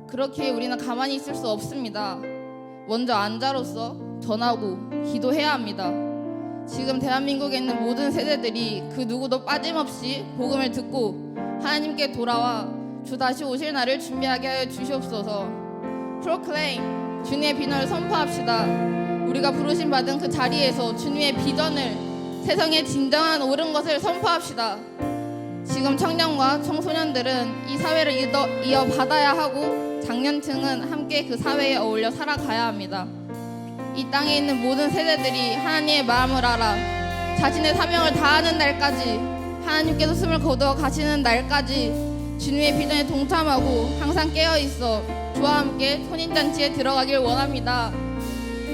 그렇게 우리는 가만히 있을 수 없습니다. 먼저 안자로서 전하고 기도해야 합니다. 지금 대한민국에 있는 모든 세대들이 그 누구도 빠짐없이 복음을 듣고 하나님께 돌아와 주 다시 오실 날을 준비하게 하여 주시옵소서. Proclaim, 주님의 비전을 선포합시다. 우리가 부르심 받은 그 자리에서 주님의 비전을 세상에 진정한 옳은 것을 선포합시다. 지금 청년과 청소년들은 이 사회를 이어받아야 하고 장년층은 함께 그 사회에 어울려 살아가야 합니다. 이 땅에 있는 모든 세대들이 하나님의 마음을 알아 자신의 사명을 다하는 날까지, 하나님께서 숨을 거두어 가시는 날까지 주님의 비전에 동참하고 항상 깨어있어 주와 함께 혼인잔치에 들어가길 원합니다.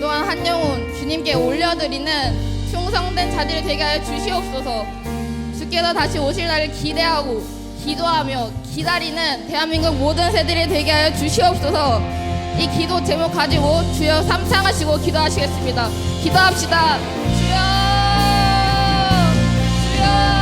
또한 한 영혼 주님께 올려드리는 충성된 자들이 되게 하여 주시옵소서. 주께서 다시 오실 날을 기대하고 기도하며 기다리는 대한민국 모든 세대들이 되게 하여 주시옵소서. 이 기도 제목 가지고 주여 삼창하시고 기도하시겠습니다. 기도합시다. 주여, 주여.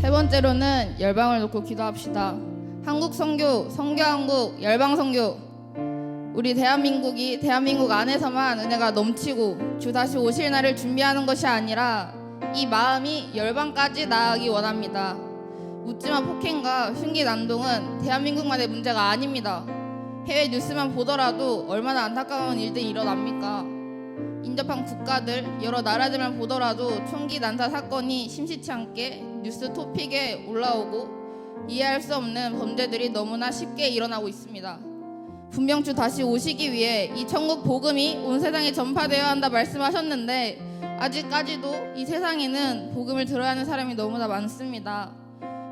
세 번째로는 열방을 놓고 기도합시다. 한국 선교, 선교한국, 열방 선교. 우리 대한민국이 대한민국 안에서만 은혜가 넘치고 주 다시 오실 날을 준비하는 것이 아니라 이 마음이 열방까지 나아가기 원합니다. 묻지마 폭행과 흉기 난동은 대한민국만의 문제가 아닙니다. 해외 뉴스만 보더라도 얼마나 안타까운 일들이 일어납니까? 인접한 국가들, 여러 나라들만 보더라도 총기 난사 사건이 심시치 않게 뉴스 토픽에 올라오고 이해할 수 없는 범죄들이 너무나 쉽게 일어나고 있습니다. 분명 주 다시 오시기 위해 이 천국 복음이 온 세상에 전파되어야 한다 말씀하셨는데 아직까지도 이 세상에는 복음을 들어야 하는 사람이 너무나 많습니다.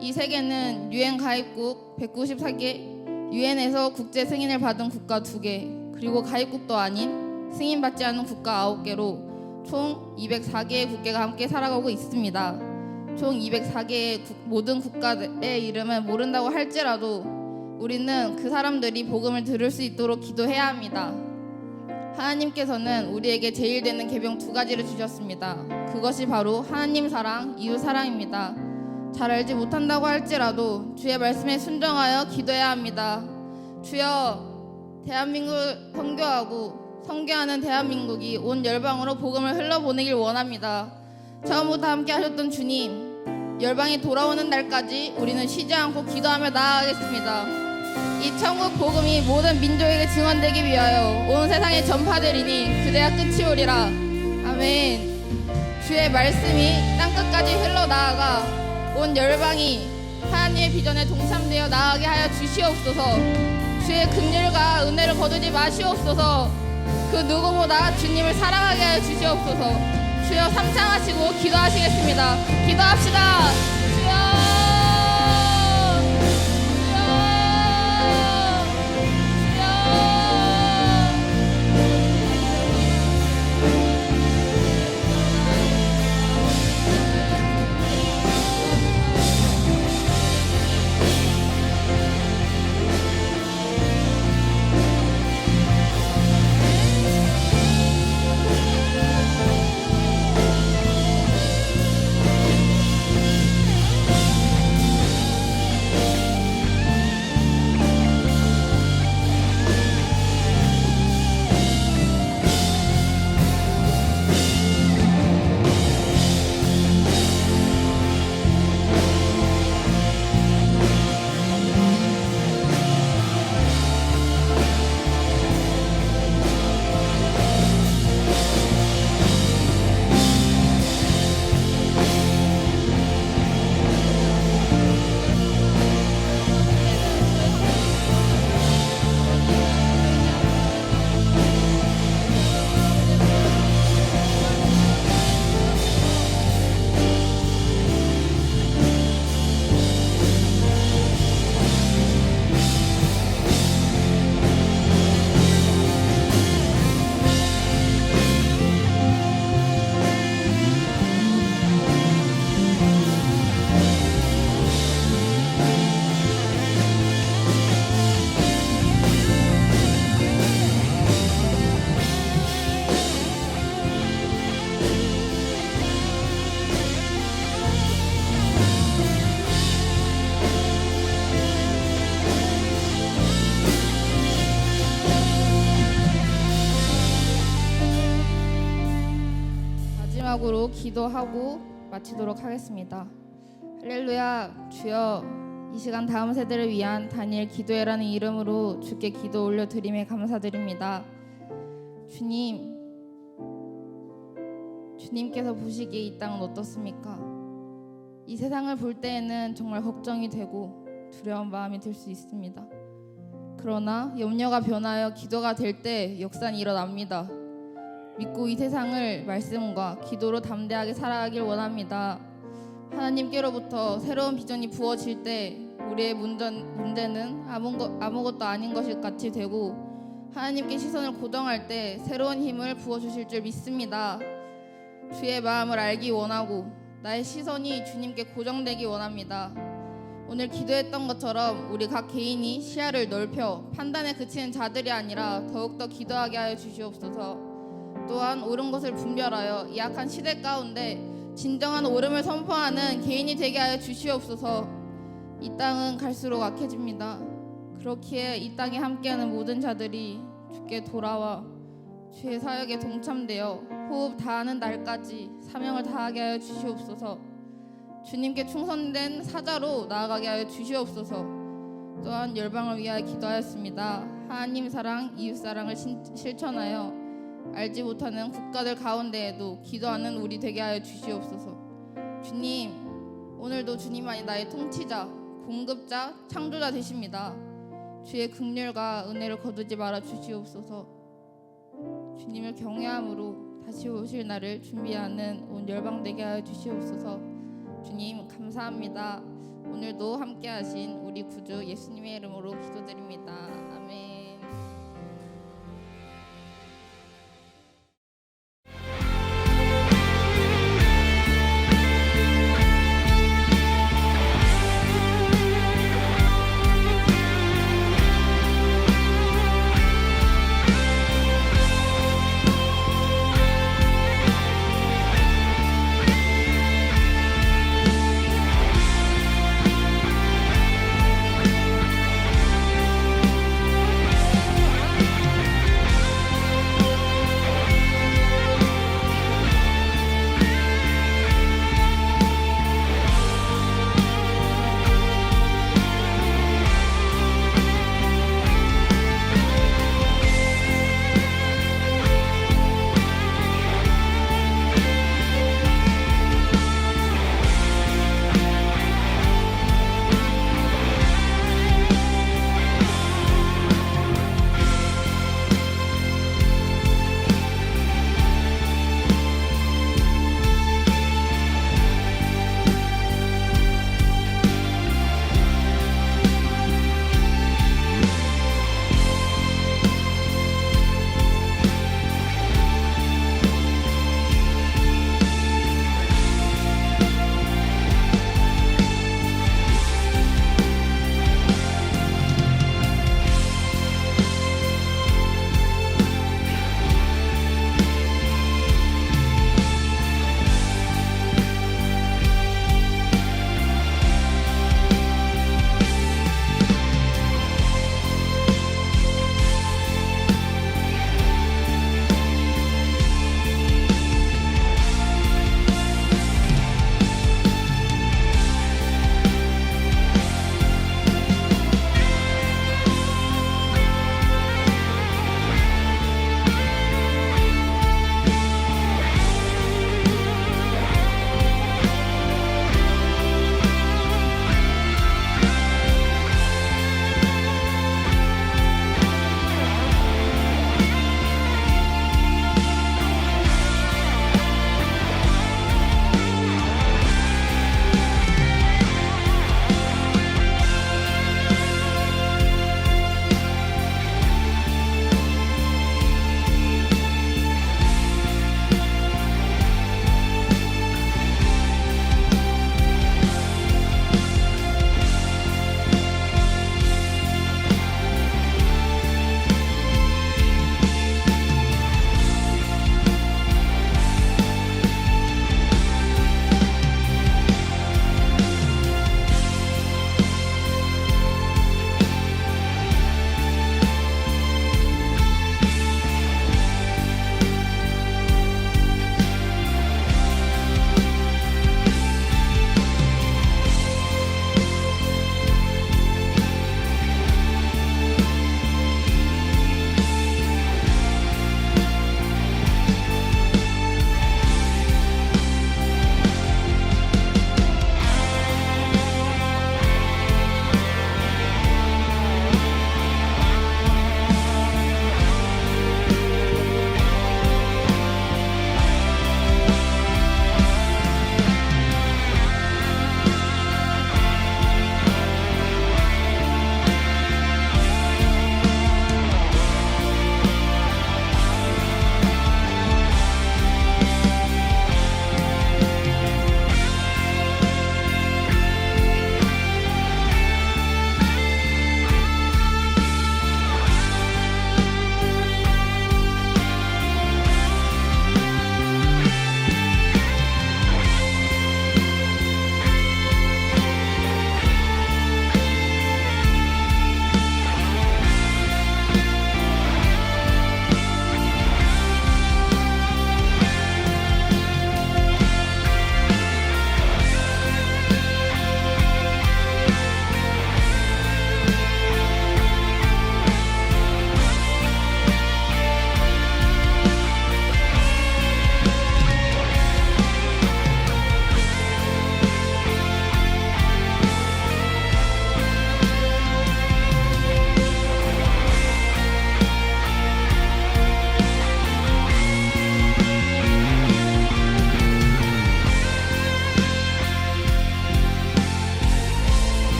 이 세계는 유엔 가입국 194개, 유엔에서 국제 승인을 받은 국가 2개, 그리고 가입국도 아닌 승인받지 않은 국가 9개로 총 204개의 국가가 함께 살아가고 있습니다. 총 204개의 모든 국가의 이름은 모른다고 할지라도 우리는 그 사람들이 복음을 들을 수 있도록 기도해야 합니다. 하나님께서는 우리에게 제일 되는 계명 2가지를 주셨습니다. 그것이 바로 하나님 사랑, 이웃 사랑입니다. 잘 알지 못한다고 할지라도 주의 말씀에 순종하여 기도해야 합니다. 주여, 대한민국을 선교하고 선교하는 대한민국이 온 열방으로 복음을 흘러보내길 원합니다. 처음부터 함께 하셨던 주님, 열방이 돌아오는 날까지 우리는 쉬지 않고 기도하며 나아가겠습니다. 이 천국 복음이 모든 민족에게 증언되기 위하여 온 세상에 전파되리니 그대야 끝이 오리라. 아멘. 주의 말씀이 땅끝까지 흘러나아가 온 열방이 하나님의 비전에 동참되어 나아가게 하여 주시옵소서. 주의 긍휼과 은혜를 거두지 마시옵소서. 그 누구보다 주님을 사랑하게 하여 주시옵소서. 주여 삼창하시고 기도하시겠습니다. 기도합시다. 주여. 마지막으로 기도하고 마치도록 하겠습니다. 할렐루야. 주여, 이 시간 다음 세대를 위한 다니엘 기도회라는 이름으로 주께 기도 올려드림에 감사드립니다. 주님께서 보시기에 이 땅은 어떻습니까? 이 세상을 볼 때에는 정말 걱정이 되고 두려운 마음이 들 수 있습니다. 그러나 염려가 변하여 기도가 될 때 역사는 일어납니다. 믿고 이 세상을 말씀과 기도로 담대하게 살아가길 원합니다. 하나님께로부터 새로운 비전이 부어질 때 우리의 문제는 아무것도 아닌 것일 같이 되고 하나님께 시선을 고정할 때 새로운 힘을 부어주실 줄 믿습니다. 주의 마음을 알기 원하고 나의 시선이 주님께 고정되기 원합니다. 오늘 기도했던 것처럼 우리 각 개인이 시야를 넓혀 판단에 그치는 자들이 아니라 더욱더 기도하게 하여 주시옵소서. 또한 옳은 것을 분별하여 이 악한 시대 가운데 진정한 옳음을 선포하는 개인이 되게 하여 주시옵소서. 이 땅은 갈수록 악해집니다. 그렇기에 이 땅에 함께하는 모든 자들이 주께 돌아와 주의 사역에 동참되어 호흡 다하는 날까지 사명을 다하게 하여 주시옵소서. 주님께 충성된 사자로 나아가게 하여 주시옵소서. 또한 열방을 위하여 기도하였습니다. 하나님 사랑, 이웃 사랑을 실천하여 알지 못하는 국가들 가운데에도 기도하는 우리 되게 하여 주시옵소서. 주님, 오늘도 주님만이 나의 통치자, 공급자, 창조자 되십니다. 주의 긍휼과 은혜를 거두지 말아 주시옵소서. 주님을 경외함으로 다시 오실 날을 준비하는 온 열방되게 하여 주시옵소서. 주님 감사합니다. 오늘도 함께하신 우리 구주 예수님의 이름으로 기도드립니다. 아멘.